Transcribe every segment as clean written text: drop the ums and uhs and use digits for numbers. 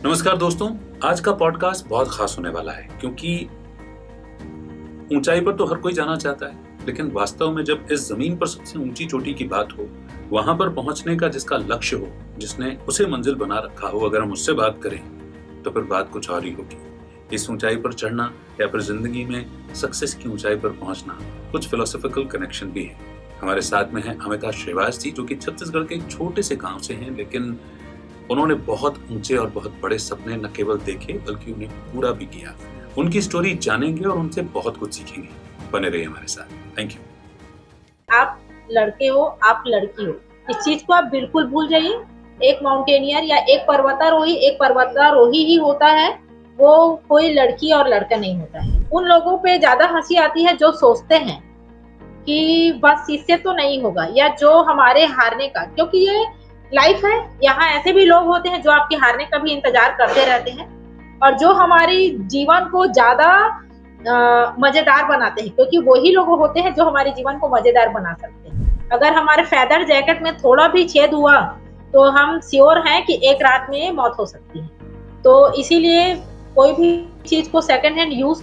नमस्कार दोस्तों, आज का पॉडकास्ट बहुत खास होने वाला है क्योंकि ऊंचाई पर तो हर कोई जाना चाहता है, लेकिन वास्तव में जब इस जमीन पर सबसे ऊंची चोटी की बात हो, वहां पर पहुंचने का जिसका लक्ष्य हो, जिसने उसे मंजिल बना रखा हो, अगर हम उससे बात करें तो फिर बात कुछ और ही होगी। इस ऊंचाई पर चढ़ना या फिर जिंदगी में सक्सेस की ऊंचाई पर पहुंचना कुछ फिलोसॉफिकल कनेक्शन भी है। हमारे साथ में है अमिता श्रीवास जी, जो कि छत्तीसगढ़ के एक छोटे से गांव से हैं, लेकिन उन्होंने बहुत ऊंचे और बहुत बड़े सपने न केवल देखे बल्कि उन्हें पूरा भी किया। उनकी स्टोरी जानेंगे और उनसे बहुत कुछ सीखेंगे। बने रहिए हमारे साथ। Thank you. आप लड़के हो, आप लड़की हो, इस चीज को आप बिल्कुल भूल जाइए। एक माउंटेनियर या एक पर्वतारोही ही होता है, वो कोई लड़की और लड़का नहीं होता है। उन लोगों पे ज्यादा हंसी आती है जो सोचते हैं कि बस इससे तो नहीं होगा, या जो हमारे हारने का, क्योंकि ये लाइफ है। यहाँ ऐसे भी लोग होते हैं जो आपके हारने का भी इंतजार करते रहते हैं, और जो हमारी जीवन को ज्यादा मजेदार बनाते हैं, क्योंकि वही लोग होते हैं जो हमारे जीवन को मजेदार बना सकते हैं। अगर हमारे फेदर जैकेट में थोड़ा भी छेद हुआ तो हम श्योर हैं कि एक रात में मौत हो सकती है। तो इसीलिए कोई भी चीज को सेकंड हैंड यूज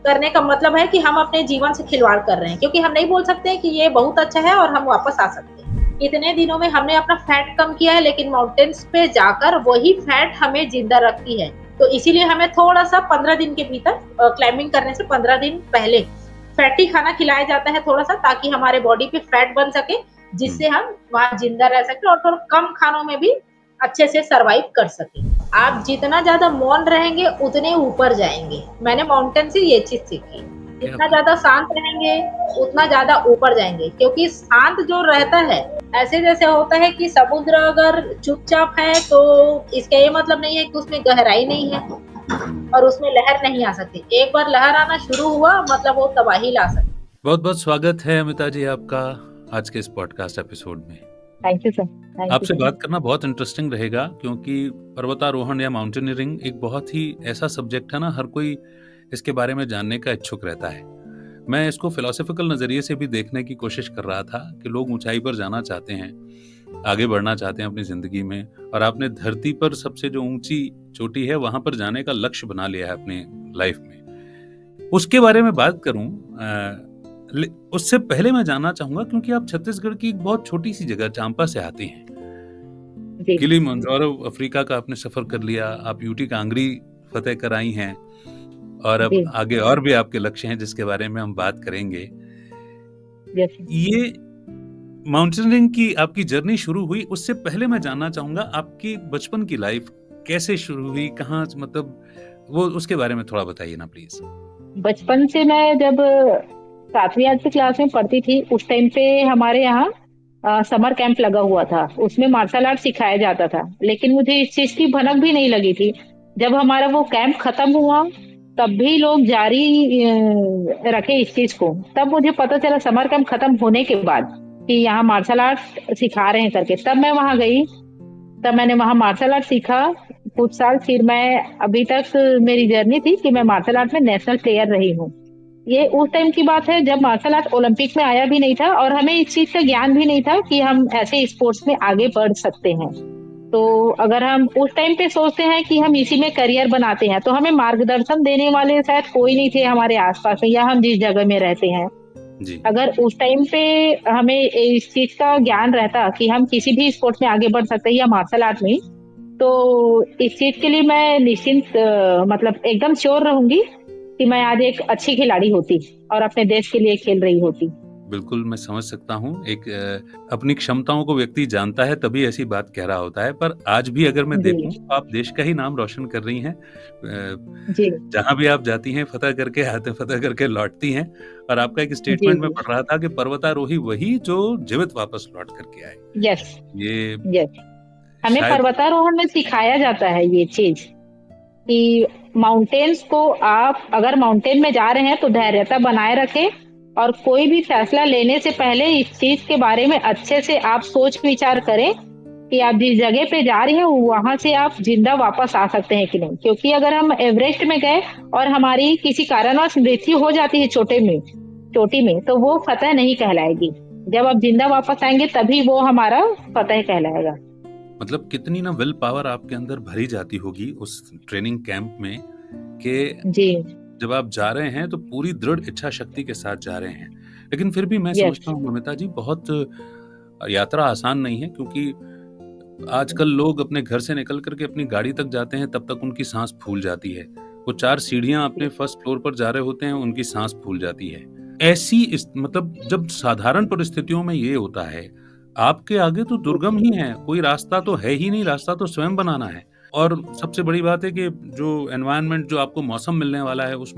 करने का मतलब है कि हम अपने जीवन से खिलवाड़ कर रहे हैं, क्योंकि हम नहीं बोल सकते कि ये बहुत अच्छा है और हम वापस आ सकते हैं। इतने दिनों में हमने अपना फैट कम किया है, लेकिन माउंटेन्स पे जाकर वही फैट हमें जिंदा रखती है। तो इसीलिए हमें थोड़ा सा 15 दिन के भीतर क्लाइंबिंग करने से 15 दिन पहले फैटी खाना खिलाया जाता है थोड़ा सा, ताकि हमारे बॉडी पे फैट बन सके, जिससे हम वहां जिंदा रह सके और थोड़ा कम खानों में भी अच्छे से सरवाइव कर सके। आप जितना ज्यादा मौन रहेंगे उतने ऊपर जाएंगे। मैंने माउंटेन से ये चीज सीखी, जितना ज्यादा शांत रहेंगे उतना ज्यादा ऊपर जाएंगे, क्योंकि शांत जो रहता है, ऐसे जैसे होता है कि समुद्र अगर चुपचाप है तो इसका ये मतलब नहीं है कि उसमें गहराई नहीं है और उसमें लहर नहीं आ सकती। एक बार लहर आना शुरू हुआ मतलब वो तबाही ला सकती। बहुत बहुत स्वागत है अमिता जी आपका आज के इस पॉडकास्ट एपिसोड में। Thank you sir. आपसे बात करना बहुत इंटरेस्टिंग रहेगा क्योंकि पर्वतारोहण या माउंटेनियरिंग एक बहुत ही ऐसा सब्जेक्ट है ना, हर कोई इसके बारे में जानने का इच्छुक रहता है। मैं इसको फिलोसॉफिकल नजरिए से भी देखने की कोशिश कर रहा था कि लोग ऊंचाई पर जाना चाहते हैं, आगे बढ़ना चाहते हैं अपनी जिंदगी में, और आपने धरती पर सबसे जो ऊंची चोटी है वहां पर जाने का लक्ष्य बना लिया है अपने लाइफ में। उसके बारे में बात करूं, उससे पहले मैं जानना चाहूंगा, क्योंकि आप छत्तीसगढ़ की एक बहुत छोटी सी जगह चांपा से आती हैं। किलिमंजारो अफ्रीका का आपने सफर कर लिया, आप यूटी कांगड़ी फतेह कराई हैं, और अब आगे और भी आपके लक्ष्य हैं जिसके बारे में हम बात करेंगे। ये माउंटेनियरिंग की आपकी जर्नी शुरू हुई, उससे पहले मैं जानना चाहूंगा आपकी बचपन की लाइफ कैसे शुरू हुई, कहाँ, मतलब वो उसके बारे में थोड़ा बताइए ना प्लीज। बचपन से मैं जब 7वीं 8वीं क्लास में पढ़ती थी, उस टाइम पे हमारे यहाँ समर कैंप लगा हुआ था। उसमें मार्शल आर्ट सिखाया जाता था, लेकिन मुझे इस चीज की भनक भी नहीं लगी थी। जब हमारा वो कैंप खत्म हुआ तब भी लोग जारी रखे इस चीज को। तब मुझे पता चला समर कैंप खत्म होने के बाद कि यहाँ मार्शल आर्ट सिखा रहे हैं करके। तब मैं वहां गई, तब मैंने वहां मार्शल आर्ट सीखा कुछ साल। फिर मैं अभी तक मेरी जर्नी थी कि मैं मार्शल आर्ट में नेशनल प्लेयर रही हूँ। ये उस टाइम की बात है जब मार्शल आर्ट ओलंपिक में आया भी नहीं था, और हमें इस चीज का ज्ञान भी नहीं था कि हम ऐसे स्पोर्ट्स में आगे बढ़ सकते हैं। तो अगर हम उस टाइम पे सोचते हैं कि हम इसी में करियर बनाते हैं, तो हमें मार्गदर्शन देने वाले शायद कोई नहीं थे हमारे आसपास में, या हम जिस जगह में रहते हैं जी। अगर उस टाइम पे हमें इस चीज का ज्ञान रहता कि हम किसी भी स्पोर्ट्स में आगे बढ़ सकते हैं या मार्शल आर्ट में, तो इस चीज के लिए मैं निश्चिंत मतलब एकदम श्योर रहूंगी कि मैं आज एक अच्छी खिलाड़ी होती और अपने देश के लिए खेल रही होती। बिल्कुल मैं समझ सकता हूँ, एक अपनी क्षमताओं को व्यक्ति जानता है तभी ऐसी बात कह रहा होता है। पर आज भी अगर मैं देखूं तो आप देश का ही नाम रोशन कर रही हैं। जहां भी आप जाती हैं फतह करके आते, फतह करके लौटती हैं। और आपका एक स्टेटमेंट में पढ़ रहा था कि पर्वतारोही वही जो जीवित वापस लौट करके आए। यस, ये हमें पर्वतारोहण में सिखाया जाता है ये चीज कि माउंटेन्स को आप अगर माउंटेन में जा रहे हैं तो धैर्यता बनाए रखें, और कोई भी फैसला लेने से पहले इस चीज के बारे में अच्छे से आप सोच विचार करें कि आप जिस जगह पे जा रही हैं वहां से आप जिंदा वापस आ सकते हैं कि नहीं। क्योंकि अगर हम एवरेस्ट में गए और हमारी किसी कारणवश मृत्यु हो जाती है चोटी में, तो वो फतह नहीं कहलाएगी। जब आप जिंदा वापस आएंगे तभी वो हमारा फतह कहलाएगा। मतलब कितनी ना विल पावर आपके अंदर भरी जाती होगी उस ट्रेनिंग कैंप में कि जी। जब आप जा रहे हैं तो पूरी दृढ़ इच्छा शक्ति के साथ जा रहे हैं। लेकिन फिर भी मैं यस। समझता हूँ ममिता जी, बहुत यात्रा आसान नहीं है, क्योंकि आजकल लोग अपने घर से निकल करके अपनी गाड़ी तक जाते हैं, तब तक उनकी सांस फूल जाती है। वो 4 सीढ़ियां अपने फर्स्ट फ्लोर पर जा रहे होते हैं, उनकी सांस फूल जाती है। मतलब जब साधारण परिस्थितियों में ये होता है, आपके आगे तो दुर्गम ही है, कोई रास्ता तो है ही नहीं, रास्ता तो स्वयं बनाना है। और सबसे बड़ी बात है कि जो एनवायरनमेंट, जो आपको मौसम मिलने वाला है, उस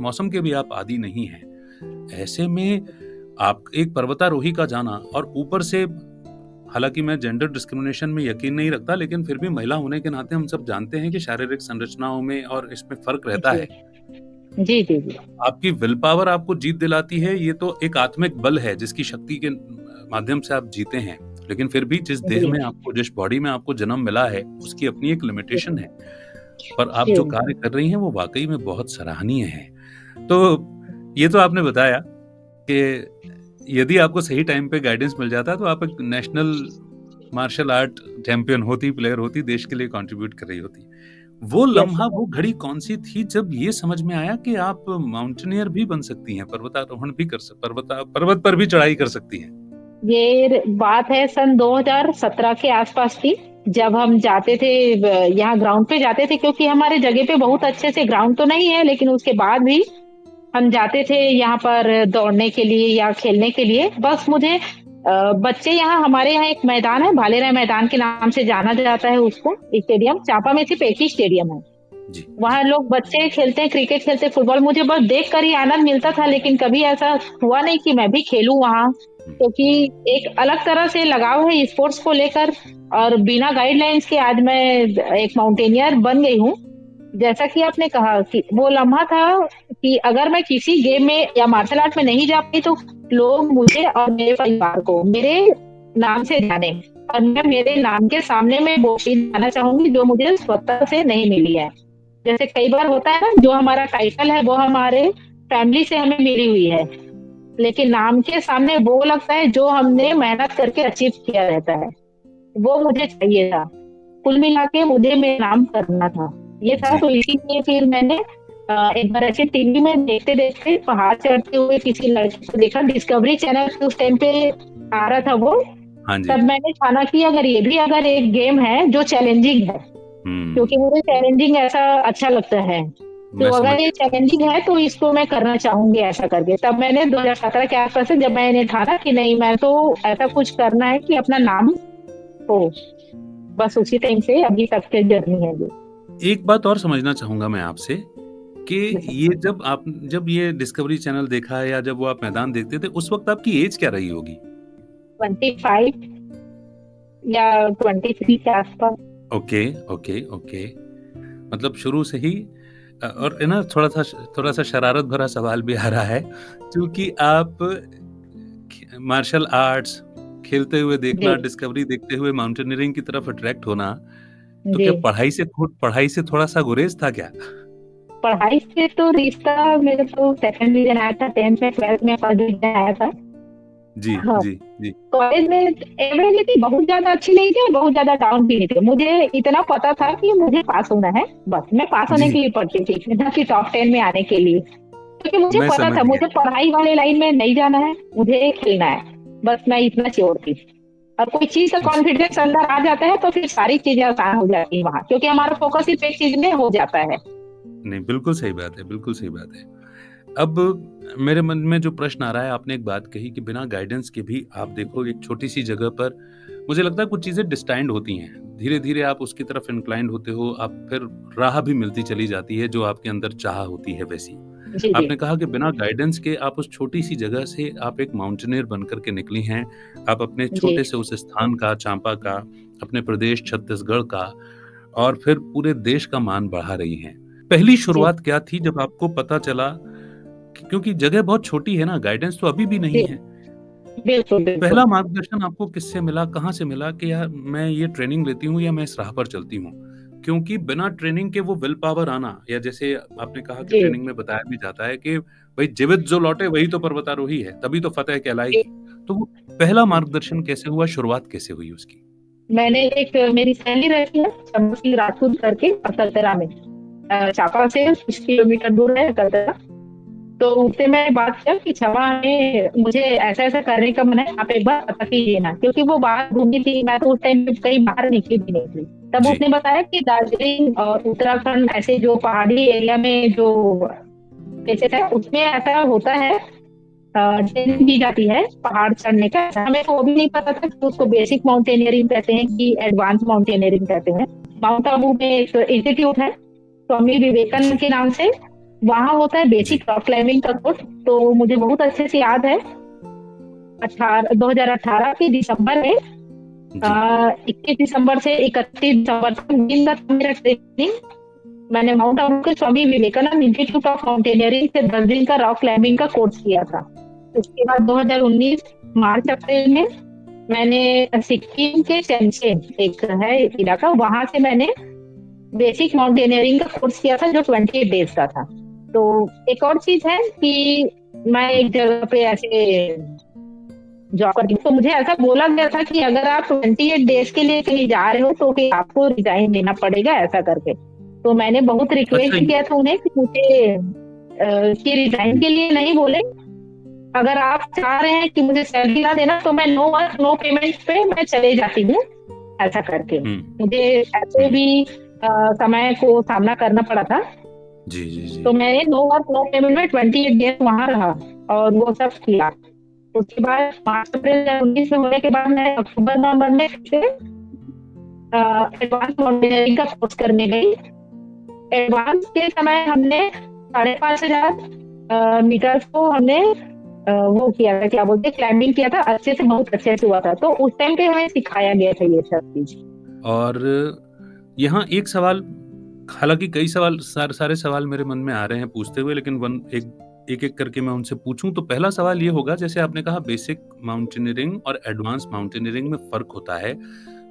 मौसम के भी आप आदी नहीं हैं। ऐसे में आप एक पर्वतारोही का जाना, और ऊपर से, हालांकि मैं जेंडर डिस्क्रिमिनेशन में यकीन नहीं रखता, लेकिन फिर भी महिला होने के नाते हम सब जानते हैं कि शारीरिक संरचनाओं में और इसमें फर्क रहता है। जी जी जी। आपकी विल पावर आपको जीत दिलाती है, ये तो एक आत्मिक बल है जिसकी शक्ति के माध्यम से आप जीते हैं। लेकिन फिर भी जिस देह में आपको, जिस बॉडी में आपको जन्म मिला है, उसकी अपनी एक लिमिटेशन है। पर आप जो कार्य कर रही हैं वो वाकई में बहुत सराहनीय है। तो ये तो आपने बताया कि यदि आपको सही टाइम पे गाइडेंस मिल जाता तो आप एक नेशनल मार्शल आर्ट चैंपियन होती, प्लेयर होती, देश के लिए कंट्रीब्यूट कर रही होती। वो लम्हा, वो घड़ी कौन सी थी जब ये समझ में आया कि आप माउंटेनियर भी बन सकती हैं, पर्वतारोहण भी पर्वत पर भी चढ़ाई कर सकती हैं? ये बात है सन 2017 के आसपास की, जब हम जाते थे यहाँ ग्राउंड पे जाते थे, क्योंकि हमारे जगह पे बहुत अच्छे से ग्राउंड तो नहीं है, लेकिन उसके बाद भी हम जाते थे यहाँ पर दौड़ने के लिए या खेलने के लिए। बस मुझे बच्चे यहाँ, हमारे यहाँ एक मैदान है, भालेराय मैदान के नाम से जाना जाता है उसको, स्टेडियम चांपा में सिर्फ एक ही स्टेडियम है। वहाँ लोग बच्चे खेलते हैं, क्रिकेट खेलते हैं, फुटबॉल। मुझे बस देख कर ही आनंद मिलता था, लेकिन कभी ऐसा हुआ नहीं कि मैं भी खेलूं वहाँ, क्योंकि एक अलग तरह से लगाव है स्पोर्ट्स को लेकर। और बिना गाइडलाइंस के आज मैं एक माउंटेनियर बन गई हूँ। जैसा कि आपने कहा कि वो लम्हा था कि अगर मैं किसी गेम में या मार्शल आर्ट में नहीं जा पाई तो लोग मुझे और मेरे परिवार को मेरे नाम से जाने, और मैं मेरे नाम के सामने में वो चीज जाना चाहूंगी जो मुझे स्वतः से नहीं मिली है। जैसे कई बार होता है ना, जो हमारा टाइटल है वो हमारे फैमिली से हमें मिली हुई है, लेकिन नाम के सामने वो लगता है जो हमने मेहनत करके अचीव किया रहता है, वो मुझे चाहिए था। कुल मिला के मुझे मेरा नाम करना था, ये था। तो इसीलिए फिर मैंने एक बार ऐसे टीवी में देखते देखते पहाड़ चढ़ते हुए किसी लड़की को देखा, डिस्कवरी चैनल उस टाइम पे आ रहा था वो। तब मैंने ठाना कि अगर ये भी अगर एक गेम है जो चैलेंजिंग है, क्योंकि मुझे चैलेंजिंग ऐसा अच्छा लगता है, तो अगर ये चैलेंजिंग है तो इसको मैं करना चाहूंगी ऐसा करके। तब मैंने 2017 के आसपास से जब मैंने ठाना कि नहीं, मैं तो ऐसा कुछ करना है कि अपना नाम हो, बस उसी टाइम से अभी तक की जर्नी है ये। एक बात और समझना चाहूंगा मैं आपसे कि ये जब ये डिस्कवरी चैनल देखा या जब वो आप मैदान देखते थे, उस वक्त आपकी एज क्या रही होगी? 25 या 23 के आसपास। ओके। मतलब शुरू से ही, और है ना, थोड़ा सा शरारत भरा सवाल भी आ रहा है, क्योंकि आप मार्शल आर्ट्स खेलते हुए देखना, डिस्कवरी देखते हुए माउंटेनियरिंग की तरफ अट्रैक्ट होना, तो क्या पढ़ाई से थोड़ा सा गुरेज था क्या? पढ़ाई से तो रिश्ता, मेरे तो सेकंड डिवीजन आया था 10th में, 12th में फर्स्ट डिवीजन आया था। जी। कॉलेज में एवरेज बहुत ज्यादा अच्छी नहीं थी और बहुत ज्यादा डाउन भी नहीं थी। मुझे इतना पता था कि मुझे पास होना है, बस मैं पास होने के लिए पढ़ती थी, ना कि टॉप 10 में आने के लिए, क्योंकि मुझे पता था मुझे पढ़ाई वाले लाइन में नहीं जाना है, मुझे खेलना है, बस मैं इतना श्योर थी। और कोई चीज का कॉन्फिडेंस अंदर आ जाता है तो फिर सारी चीजें आसान हो जाती है वहाँ, क्योंकि हमारा फोकस सिर्फ एक चीज में हो जाता है। नहीं, बिल्कुल सही बात है। अब मेरे मन में जो प्रश्न आ रहा है, आपने एक बात कही कि बिना गाइडेंस के भी आप देखो एक छोटी सी जगह पर, मुझे लगता है कुछ चीजें डिस्टाइंड होती हैं, धीरे धीरे आप उसकी तरफ इंक्लाइंड होते हो, आप फिर राह भी मिलती चली जाती है जो आपके अंदर चाह होती है वैसी। आपने कहा कि बिना गाइडेंस के आप उस छोटी सी जगह से आप एक माउंटेनियर बनकर के निकली हैं, आप अपने छोटे से उस स्थान का, चांपा का, अपने प्रदेश छत्तीसगढ़ का, और फिर पूरे देश का मान बढ़ा रही हैं। पहली शुरुआत क्या थी जब आपको पता चला, क्योंकि जगह बहुत छोटी है ना, गाइडेंस तो अभी भी नहीं है। बिल्कुल। पहला मार्गदर्शन आपको किससे मिला, कहाँ से मिला कि यार मैं ये ट्रेनिंग लेती हूँ या मैं इस राह पर चलती हूँ? क्योंकि बिना ट्रेनिंग के वो विल पावर आना, या जैसे आपने कहा कि ट्रेनिंग में बताया भी जाता है कि भाई जीवित जो लौटे वही तो पर्वतारोही है, तभी तो फतेह कहलाएगी। तो वो पहला मार्गदर्शन कैसे हुआ, शुरुआत कैसे हुई उसकी? मैंने एक मेरी सहेली रहती है चंपी राजपूत करके अकलतरा में, चापा से 6 किलोमीटर दूर है अकलतरा। तो उससे मैंने बात किया कि क्षमा हमें मुझे ऐसा ऐसा करने का मन है, आप एक बार बता कीजिए ना, क्योंकि वो बाहर घूमी थी, मैं तो उस टाइम पे कहीं बाहर निकली भी नहीं थी। तब जी, उसने बताया कि दार्जिलिंग और उत्तराखंड ऐसे जो पहाड़ी एरिया में जो प्लेसेस है उसमें ऐसा होता है, ट्रेनिंग दी जाती है पहाड़ चढ़ने का। ऐसा हमें तो वो भी नहीं पता था कि उसको बेसिक माउंटेनियरिंग कहते हैं कि एडवांस माउंटेनियरिंग कहते हैं। माउंट आबू में एक इंस्टीट्यूट है स्वामी जी, विवेकानंद के नाम से, वहाँ होता है जी, बेसिक रॉक क्लाइंबिंग का कोर्स। तो मुझे बहुत अच्छे से याद है, 2018 के दिसंबर में, जी। 21 दिसंबर से 31 दिसंबर तक 3 दिन का था मेरा ट्रेनिंग। मैंने माउंट आबू के Swami Vivekananda institute of mountaineering से 10 दिन का रॉक क्लाइंबिंग का कोर्स किया था। उसके बाद 2019 मार्च अप्रैल में मैंने सिक्किम के चैनचेन एक है इलाका, वहां से मैंने बेसिक माउंटेनियरिंग का कोर्स किया था जो 28 डेज का था। तो एक और चीज है कि मैं एक जगह पे ऐसे जॉब करती हूँ, तो मुझे ऐसा बोला गया था कि अगर आप 28 डेज के लिए कहीं जा रहे हो तो फिर आपको रिजाइन देना पड़ेगा ऐसा करके। तो मैंने बहुत अच्छा रिक्वेस्ट ये किया था उन्हें कि मुझे कि रिजाइन के लिए नहीं बोले, अगर आप चाह रहे हैं कि मुझे सैलरी ना देना तो मैं नो वर्क नो पेमेंट पे मैं चले जाती हूँ ऐसा करके। हुँ, मुझे ऐसे हुँ। भी समय को सामना करना पड़ा था। जी, जी, जी। तो मैंने नो वर्क नो पेमेंट में 28 डेज वहां रहा और वो सब किया। उसके बाद मार्च अप्रैल 2019 में होने के बाद मैं अक्टूबर नवंबर में फिर से एडवांस माउंटेनियरिंग का कोर्स करने गई। एडवांस के समय हमने 5,500 मीटर को हमने वो किया था, क्या बोलते क्लाइंबिंग किया था, अच्छे से बहुत अच्छे से हुआ था। तो उस टाइम पे हमें सिखाया गया था ये सब चीज। और यहाँ एक सवाल, हालाँकि कई सवाल सारे सवाल मेरे मन में आ रहे हैं पूछते हुए, लेकिन एक-एक करके मैं उनसे पूछूँ तो पहला सवाल ये होगा, जैसे आपने कहा बेसिक माउंटेनियरिंग और एडवांस माउंटेनियरिंग में फ़र्क होता है,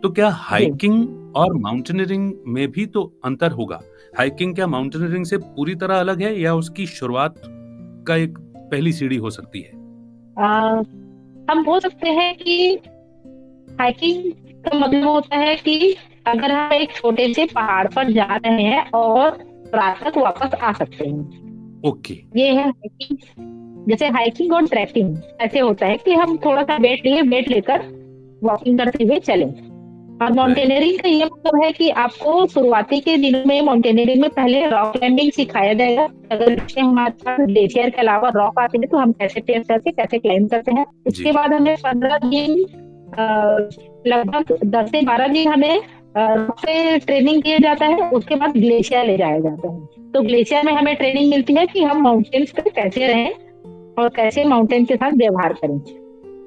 तो क्या जी। हाइकिंग और माउंटेनियरिंग में भी तो अंतर होगा? हाइकिंग क्या माउंटेनियरिंग से पूरी तरह अलग है या उसकी शुरुआत का एक पहली सीढ़ी हो सकती है? आ, हम बोल सकते हैं कि हाइकिंग का मतलब होता है कि अगर हम एक छोटे से पहाड़ पर जा रहे हैं और रात तक वापस आ सकते हैं, ओके, ये है हाइकिंग। जैसे हाइकिंग और ट्रैकिंग ऐसे होता है कि हम थोड़ा सा वेट लेकर वॉकिंग करते हुए चलें। और राइट। माउंटेनियरिंग का ये मतलब है कि आपको शुरुआती के दिनों में माउंटेनियरिंग में पहले रॉक क्लाइंबिंग सिखाया जाएगा। अगर जैसे हमारे पास ग्लेशियर के अलावा रॉक आते हैं तो हम कैसे टेस्ट करके कैसे क्लाइंब करते हैं। जी, उसके बाद हमें 15 दिन, लगभग 10 से 12 दिन हमें rock से ट्रेनिंग किया जाता है। उसके बाद ग्लेशियर ले जाया जाता है। तो ग्लेशियर में हमें ट्रेनिंग मिलती है कि हम माउंटेन्स पे कैसे रहें और कैसे माउंटेन के साथ व्यवहार करें।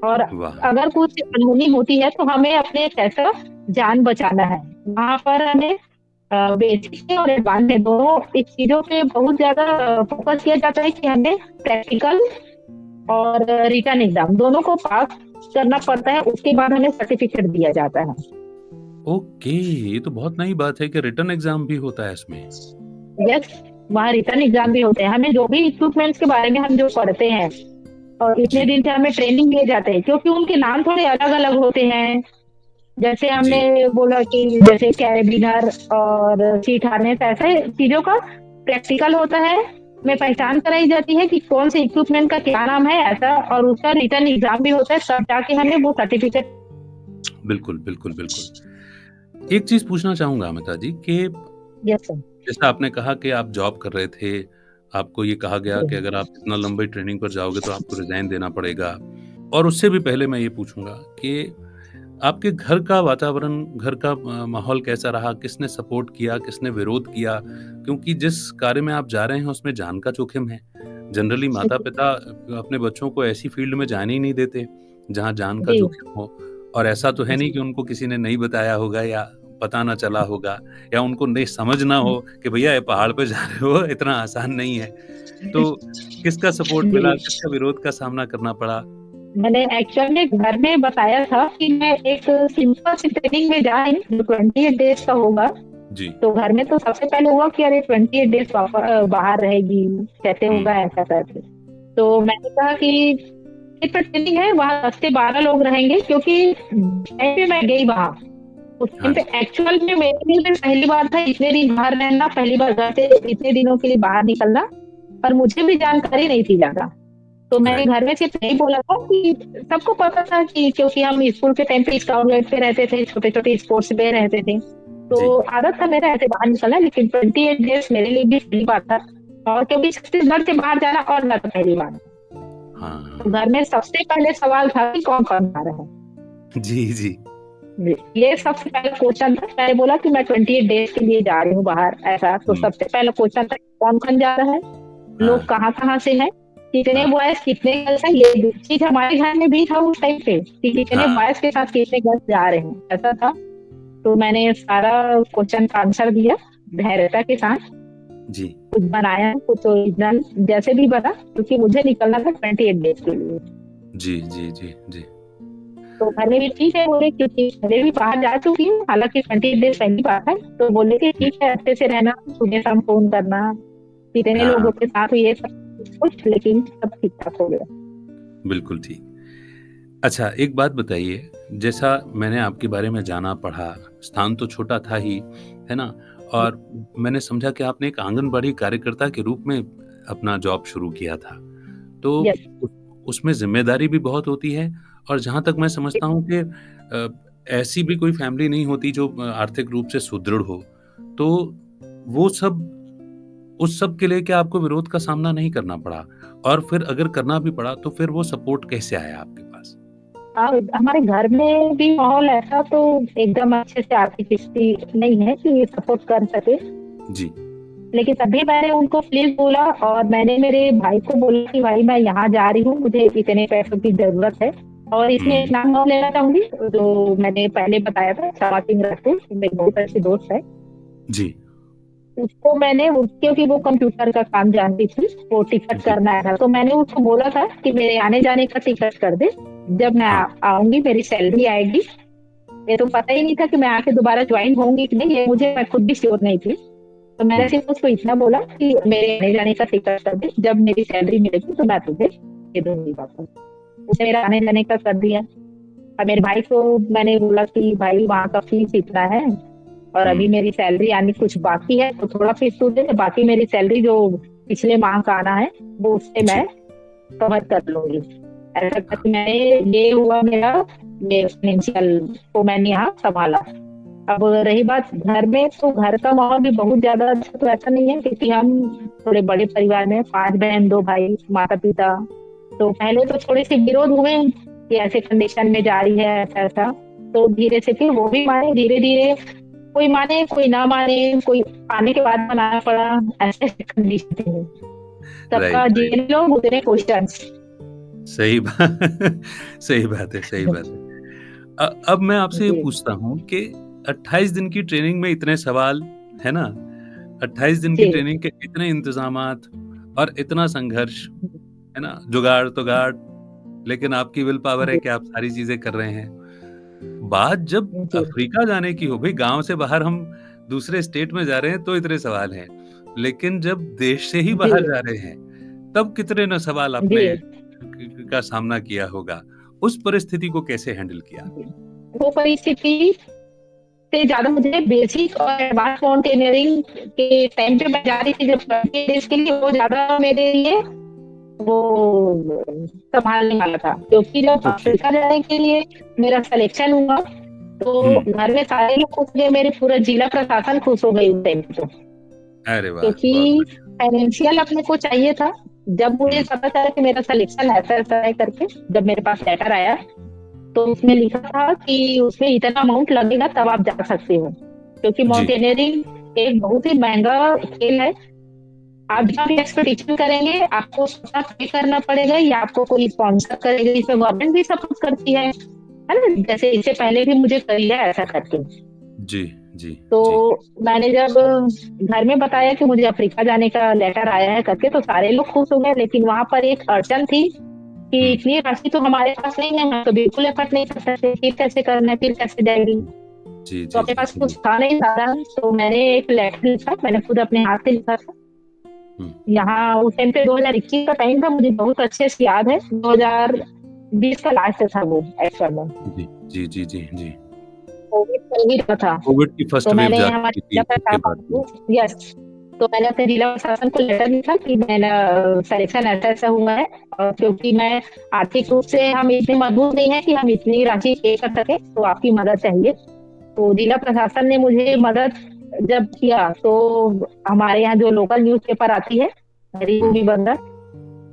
और वाह! अगर कुछ अनहोनी होती है तो हमें अपने कैसा जान बचाना है। वहाँ पर हमें बेसिक और एडवांस में दोनों इस चीजों पे बहुत ज्यादा फोकस किया जाता है कि हमें प्रैक्टिकल और रिटन एग्जाम दोनों को पास करना पड़ता है। उसके बाद हमें सर्टिफिकेट दिया जाता है। ओके, ये तो बहुत नई बात है कि रिटन एग्ज़ाम भी होता है इसमें। यस, वहाँ रिटन एग्जाम भी होते हैं। हमें जो भी इक्विपमेंट्स के बारे में हम जो पढ़ते हैं और इतने जी, दिन से हमें ट्रेनिंग दिए जाते हैं, क्योंकि उनके नाम थोड़े अलग अलग होते हैं। जैसे जी। हमने बोला कि जैसे कैरेबिनर और सीट हार्नेस ऐसे चीजों का प्रैक्टिकल होता है, में पहचान कराई जाती है कि कौन से इक्विपमेंट का क्या नाम है ऐसा, और उसका रिटर्न एग्जाम भी होता है, तब जाके हमें वो सर्टिफिकेट। बिल्कुल, बिल्कुल, बिल्कुल। एक चीज़ पूछना चाहूँगा अमिता जी कि यस सर। जैसा आपने कहा कि आप जॉब कर रहे थे, आपको ये कहा गया कि अगर आप इतना लंबी ट्रेनिंग पर जाओगे तो आपको रिज़ाइन देना पड़ेगा। और उससे भी पहले मैं ये पूछूँगा कि आपके घर का वातावरण, घर का माहौल कैसा रहा? किसने सपोर्ट किया, किसने विरोध किया? क्योंकि जिस कार्य में आप जा रहे हैं उसमें जान का जोखिम है। जनरली माता-पिता अपने बच्चों को ऐसी फ़ील्ड में जाने ही नहीं देते, जहाँ जान का जी। जोखिम हो। और ऐसा तो है नहीं कि उनको किसी ने नहीं बताया होगा या पता ना चला होगा या उनको नहीं समझ ना हो कि भैया ये पहाड़ पे जा रहे हो, इतना आसान नहीं है। तो किसका सपोर्ट मिला, जी, किसका विरोध का सामना करना पड़ा? मैंने एक्चुअली घर में बताया था कि मैं एक सिंपल सी ट्रेनिंग में जा रही हूँ जो 28 डेज का होगा। जी। तो घर में तो सबसे पहले हुआ कि अरे 28 डेज बाहर रहेगी, कैसे हुँ, होगा ऐसा करके। तो मैंने कहा कि एक तो ट्रेनिंग है, वहाँ 10 से 12 लोग रहेंगे, क्योंकि टाइम पे मैं गई वहाँ उस हाँ टाइम पे जी। एक्चुअल में मेरे लिए भी पहली बार था इतने दिन बाहर रहना, पहली बार घर से इतने दिनों के लिए बाहर निकलना, पर मुझे भी जानकारी नहीं थी ज़्यादा। तो मैंने राइट। घर में सिर्फ यही बोला था कि सबको पता था कि क्योंकि हम स्कूल के टाइम पे स्काउट गाइड पे रहते थे, छोटे-छोटे स्पोर्ट्स में रहते थे। तो जी। आदत था मेरा ऐसे बाहर निकलना, लेकिन 28 डेज़ मेरे लिए भी पहली बार था और क्योंकि छत्तीसगढ़ से बाहर जाना और ज़्यादा पहली बार। तो हाँ। घर में सबसे पहले सवाल था कि कौन-कौन जा रहा है? जी, जी। जी, ये सबसे पहला क्वेश्चन था। मैंने बोला कि मैं 28 डेज़ के लिए जा रही हूँ बाहर ऐसा, तो हुँ। सबसे पहला क्वेश्चन था कौन-कौन जा रहा है? लोग हाँ, कहाँ-कहाँ से हैं? कितने हाँ, बॉयज़ कितने गर्ल्स हैं? ये चीज़ हमारे घर में भी था उस टाइम पे कि कितने हाँ। बॉयज़ के साथ कितने गर्ल्स जा रहे हैं, ऐसा था। तो मैंने सारा क्वेश्चन का आंसर दिया धैर्यता के साथ, जी, कुछ बनाया, कुछ ओरिजिनल जैसे भी बना क्योंकि मुझे निकलना था 28 डेज़ के लिए। जी, जी, जी, जी। तो घर में भी ठीक है बोले क्योंकि पहले भी बाहर जा चुकी हूँ, हालाँकि 28 डेज़ पहली बात है, तो बोले कि जी, ठीक है अच्छे से रहना, सुबह-शाम फ़ोन करना, कितने हाँ, लोगों के साथ हुई ये सब कुछ लेकिन सब ठीक-ठाक हो गया। बिल्कुल ठीक। अच्छा, एक बात बताइए, जैसा मैंने आपके बारे में जाना, पढ़ा, स्थान तो छोटा था ही, है ना? और मैंने समझा कि आपने एक आंगनबाड़ी कार्यकर्ता के रूप में अपना जॉब शुरू किया था। तो यस। उ उसमें ज़िम्मेदारी भी बहुत होती है और जहाँ तक मैं समझता हूँ कि ऐसी भी कोई फैमिली नहीं होती जो आर्थिक रूप से सुदृढ़ हो। तो वो सब उस सब के लिए क्या आपको विरोध का सामना नहीं करना पड़ा? और फिर अगर करना भी पड़ा, तो फिर वो सपोर्ट कैसे आया आपके पास? हाँ, हमारे घर में भी माहौल ऐसा तो एकदम अच्छे से आर्थिक स्थिति नहीं है कि सपोर्ट कर सके। जी, लेकिन तभी मैंने उनको प्लीज़ बोला और मैंने मेरे भाई को बोला कि भाई मैं यहाँ जा रही हूँ, मुझे इतने पैसों की ज़रूरत है। और इसमें एक हुँ, नाम और लेना चाहूँगी, जो मैंने पहले बताया था, क्षमा सिंह राठौर, मेरी बहुत अच्छी दोस्त है। जी, उसको मैंने क्योंकि वो कंप्यूटर का काम जानती थी, वो टिकट जी, करना था, तो मैंने उसको बोला था कि मेरे आने-जाने का टिकट कर दे। जब मैं हाँ, आऊँगी, मेरी सैलरी आएगी। ये तो पता ही नहीं था कि मैं आके दोबारा जॉइन होंगी कि नहीं, ये मुझे मैं खुद भी श्योर नहीं थी। तो मैंने हुँ, सिर्फ उसको इतना बोला कि मेरे आने-जाने का टिकट कर दे, जब मेरी सैलरी मिलेगी तो मैं तुझे दे दूँगी वापस। उसने मेरा आने-जाने का कर दिया। और मेरे भाई को मैंने बोला कि भाई वहाँ का फीस इतना है और हुँ, अभी मेरी सैलरी आनी कुछ बाकी है, तो थोड़ा फीस तू दे, बाकी मेरी सैलरी जो पिछले माह का आना है, वो उससे मैं जी, कवर कर लूँगी। ऐसा हाँ, करके मैंने ये हुआ मेरा ये फाइनेंशियल को मैंने यहाँ सँभाला। अब रही बात घर में, तो घर का माहौल भी बहुत ज़्यादा अच्छा तो ऐसा नहीं है क्योंकि हम थोड़े बड़े परिवार में 5 बहन, 2 भाई, माता-पिता। तो पहले तो थोड़े-से विरोध हुए कि ऐसे कंडीशन में जा रही है ऐसा-ऐसा। तो धीरे से फिर वो भी माने, धीरे-धीरे कोई माने, कोई ना माने, कोई आने के बाद मनाना पड़ा, ऐसे कंडीशन थी। सबका राइट, राइट। जितने लोग उतने क्वेश्चन्स। सही बात सही बात है, सही बात है। अब मैं आपसे ये जी, पूछता हूँ कि 28 दिन की ट्रेनिंग में इतने सवाल, है ना? 28 दिन की जी। ट्रेनिंग के इतने इंतज़ामात और इतना संघर्ष, है ना? जुगाड़-तुगाड़, लेकिन आपकी विल पावर है जी, कि आप सारी चीज़ें कर रहे हैं। बात जब जी, अफ्रीका जाने की हो, भई गाँव से बाहर हम दूसरे स्टेट में जा रहे हैं तो इतने सवाल हैं। लेकिन जब देश से ही जी, बाहर जा रहे हैं, तब कितने न सवाल जी, आपने का सामना किया होगा। उस परिस्थिति को कैसे हैंडल किया? जी। वो परिस्थिति से ज़्यादा मुझे बेसिक और एडवांस माउंटेनियरिंग के टाइम पे मैं जा रही थी जब 20 डेज़ के लिए, वो ज़्यादा मेरे लिए वो सँभालने वाला था। क्योंकि जब ओके। अफ्रीका जाने के लिए मेरा सिलेक्शन हुआ, तो हुँ। घर में सारे लोग खुश हुए, मेरे पूरा जिला प्रशासन खुश हो गई उस टाइम पे तो। अरे वाह! बहुत क्योंकि बढ़िया। फाइनेंशियल अपने को चाहिए था। जब मुझे हुँ, पता चला कि मेरा सिलेक्शन ऐसा-ऐसा है करके, जब मेरे पास लेटर आया, तो उसमें लिखा था कि उसमें इतना अमाउंट लगेगा तब आप जा सकते हो। क्योंकि जी, माउंटेनियरिंग एक बहुत ही महँगा खेल है। आप जब भी एक्सपीडिशन करेंगे, आपको उसका पे करना पड़ेगा या आपको कोई स्पॉन्सर करेगा, इसमें गवर्नमेंट भी सपोर्ट करती है ना? जैसे इससे पहले भी मुझे करी है ऐसा करके। जी, जी, तो जी। मैंने जब घर में बताया कि मुझे अफ्रीका जाने का लेटर आया है करके, तो सारे लोग खुश हो गए, लेकिन वहाँ पर एक अड़चन थी कि हुँ, इतनी राशि तो हमारे पास नहीं है, हम तो बिल्कुल एफर्ट नहीं कर सकते, फिर कैसे करना है, फिर कैसे जाएगी? जी, तो जी, अपने जी, पास जी। कुछ था नहीं ज़्यादा, तो मैंने एक लेटर लिखा, मैंने खुद अपने हाथ से लिखा था। हुँ, यहाँ उस टाइम पे 2021 का टाइम था, मुझे बहुत अच्छे से याद है, 2020 का लास्ट था वो एक्चुअल में। जी, जी, जी, जी, जी। कोविड चल ही रहा था। कोविड की फर्स्ट तो वेव मैंने जा हमारे चुकी थी जिला उसके प्रशासन बाद को, में। यस, तो मैंने अपने जिला प्रशासन को लेटर लिखा कि मेरा सिलेक्शन ऐसा-ऐसा हुआ है, और क्योंकि मैं आर्थिक रूप से हम इतने मजबूत नहीं हैं कि हम इतनी राशि पे कर सकें, तो आपकी मदद चाहिए। तो जिला प्रशासन ने मुझे मदद जब किया, तो हमारे यहाँ जो लोकल न्यूज़पेपर आती है, हुँ, हरिभूमि बंदर,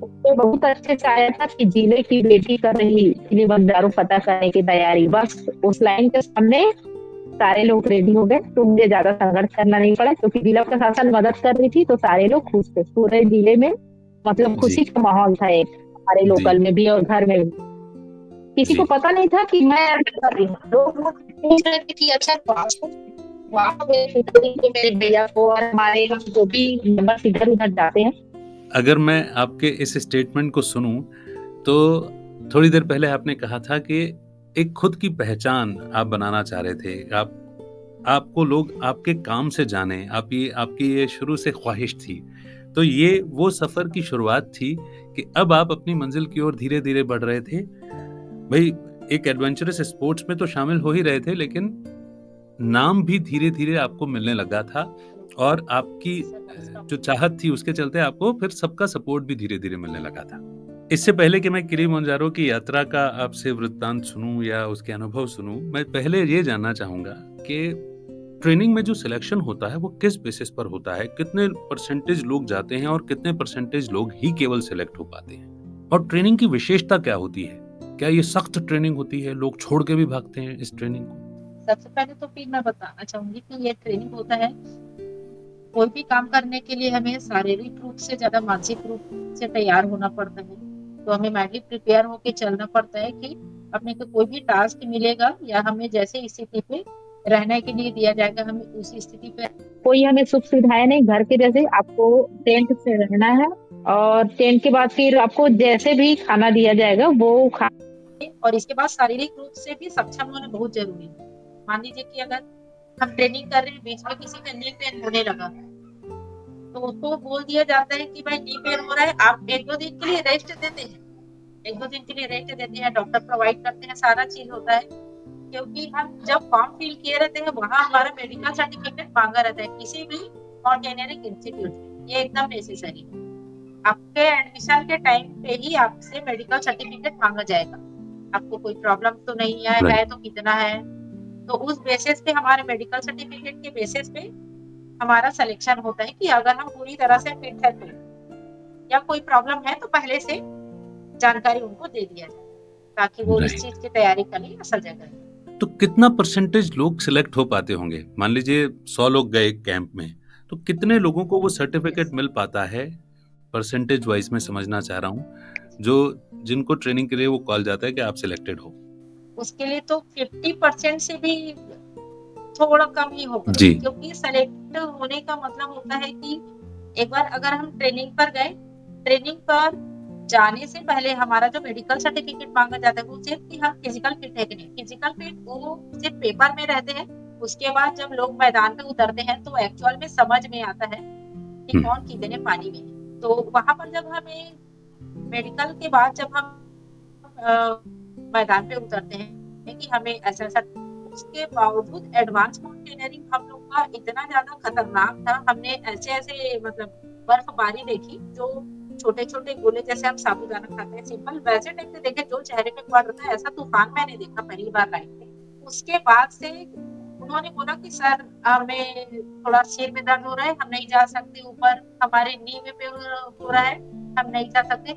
उसपे बहुत अच्छे से आया था कि जिले की बेटी कर रही फिल्मी बंजारू पता करने की तैयारी। बस उस लाइन के सामने सारे लोग रेडी हो गए, तो मुझे ज़्यादा संघर्ष करना नहीं पड़ा, क्योंकि जिला प्रशासन मदद कर रही थी, तो सारे लोग खुश थे। पूरे जिले में मतलब जी, खुशी का माहौल था एक, हमारे जी। लोकल में भी और घर में भी। किसी को जी। पता नहीं था कि मैं ऐसा कर रही हूँ। लोग पूछ रहे थे कि अच्छा वहाँ पे मेरे भैया को और हमारे जो भी मेंबर्स इधर-उधर जाते हैं। अगर मैं आपके इस स्टेटमेंट को सुनूँ, तो थोड़ी देर पहले आपने कहा था कि एक खुद की पहचान आप बनाना चाह रहे थे। आपको लोग आपके काम से जानें, आपकी ये शुरू से ख़्वाहिश थी। तो ये वो सफ़र की शुरुआत थी कि अब आप अपनी मंज़िल की ओर धीरे-धीरे बढ़ रहे थे। भई, एक एडवेंचरस स्पोर्ट्स में तो शामिल हो ही रहे थे, लेकिन नाम भी धीरे-धीरे आपको मिलने लगा था और आपकी जो चाहत थी उसके चलते आपको फिर सबका सपोर्ट भी धीरे-धीरे मिलने लगा था। इससे पहले कि मैं किलिमंजारो की यात्रा का आपसे वृत्तांत सुनूँ या उसके अनुभव सुनूँ, मैं पहले ये जानना चाहूँगा कि ट्रेनिंग में जो सिलेक्शन होता है वो किस बेसिस पर होता है? कितने परसेंटेज लोग जाते हैं और कितने परसेंटेज लोग ही केवल सेलेक्ट हो पाते हैं? और ट्रेनिंग की विशेषता क्या होती है? क्या ये सख्त ट्रेनिंग होती है? लोग छोड़ के भी भागते हैं इस ट्रेनिंग को? सबसे पहले तो फिर मैं बताना चाहूँगी कि ये ट्रेनिंग होता है, कोई भी काम करने के लिए हमें शारीरिक रूप से ज़्यादा मानसिक रूप से तैयार होना पड़ता है। तो हमें मेंटली प्रिपेयर होके चलना पड़ता है कि अपने को कोई भी टास्क मिलेगा या हमें जैसे स्थिति पे रहने के लिए दिया जाएगा, हमें उस स्थिति पे कोई हमें सुख सुविधाएँ नहीं, घर के जैसे आपको टेंट से रहना है, और टेंट के बाद फिर आपको जैसे भी खाना दिया जाएगा वो खा और इसके बाद शारीरिक रूप से भी सक्षम होना बहुत ज़रूरी है। मान लीजिए कि अगर हम ट्रेनिंग कर रहे हैं, बीच में किसी का नी पेन होने लगा, तो उसको बोल दिया जाता है कि भाई नी पेन हो रहा है, आप 1-2 दिन के लिए रेस्ट देते हैं। 1-2 दिन के लिए रेस्ट देते हैं, डॉक्टर प्रोवाइड करते हैं, सारा चीज़ होता है। क्योंकि हम जब फॉर्म फिल किए रहते हैं, वहाँ हमारा मेडिकल सर्टिफिकेट माँगा रहता है, किसी भी माउंटेनियरिंग इंस्टीट्यूट में। ये एकदम नेसेसरी है। आपके एडमिशन के टाइम पे ही आपसे मेडिकल सर्टिफिकेट माँगा जाएगा। आपको कोई प्रॉब्लम तो नहीं राइट। है तो कितना है? तो उस बेसिस पे हमारे मेडिकल सर्टिफिकेट के बेसिस पे हमारा सिलेक्शन होता है कि अगर हम पूरी तरह से फिट है तो, या कोई प्रॉब्लम है तो पहले से जानकारी उनको दे दिया जाए, ताकि वो इस राइट। चीज़ की तैयारी कर लें या सजग रहें। तो कितना परसेंटेज लोग सिलेक्ट हो पाते होंगे? मान लीजिए 100 लोग गए कैंप में, तो कितने लोगों को वो सर्टिफिकेट यस, मिल पाता है? परसेंटेज वाइज़ मैं समझना चाह रहा हूँ, जो जिनको ट्रेनिंग के लिए वो कॉल जाता है कि आप सिलेक्टेड हो। उसके लिए तो 50% से भी थोड़ा कम ही होगा, जी। क्योंकि सेलेक्ट होने का मतलब होता है कि एक बार अगर हम ट्रेनिंग पर गए, ट्रेनिंग पर जाने से पहले हमारा जो मेडिकल सर्टिफिकेट माँगा जाता है, वो सिर्फ़ कि हम फिज़िकल फिट है कि नहीं। फिज़िकल फिट वो सिर्फ़ पेपर में रहते हैं, उसके बाद जब लोग मैदान पे उतरते हैं, तो एक्चुअल में समझ में आता है कि हुँ, कौन कितने पानी में है। तो वहाँ पर जब हमें मेडिकल के बाद जब हम मैदान पे उतरते हैं कि हमें ऐसा-ऐसा, उसके बावजूद एडवांस माउंटेनियरिंग हम लोग का इतना ज़्यादा खतरनाक था, हमने ऐसे-ऐसे मतलब बर्फबारी देखी, जो छोटे-छोटे गोले जैसे हम साबूदाना खाते हैं सिंपल, वैसे टाइप के देखे जो चेहरे पे पड़ रहा था, ऐसा तूफान मैंने देखा पहली बार लाइफ में। उसके बाद से उन्होंने बोला कि सर हमें थोड़ा सिर में दर्द हो रहा है, हम नहीं जा सकते ऊपर, हमारे नी में पे हो रहा है, हम नहीं जा सकते।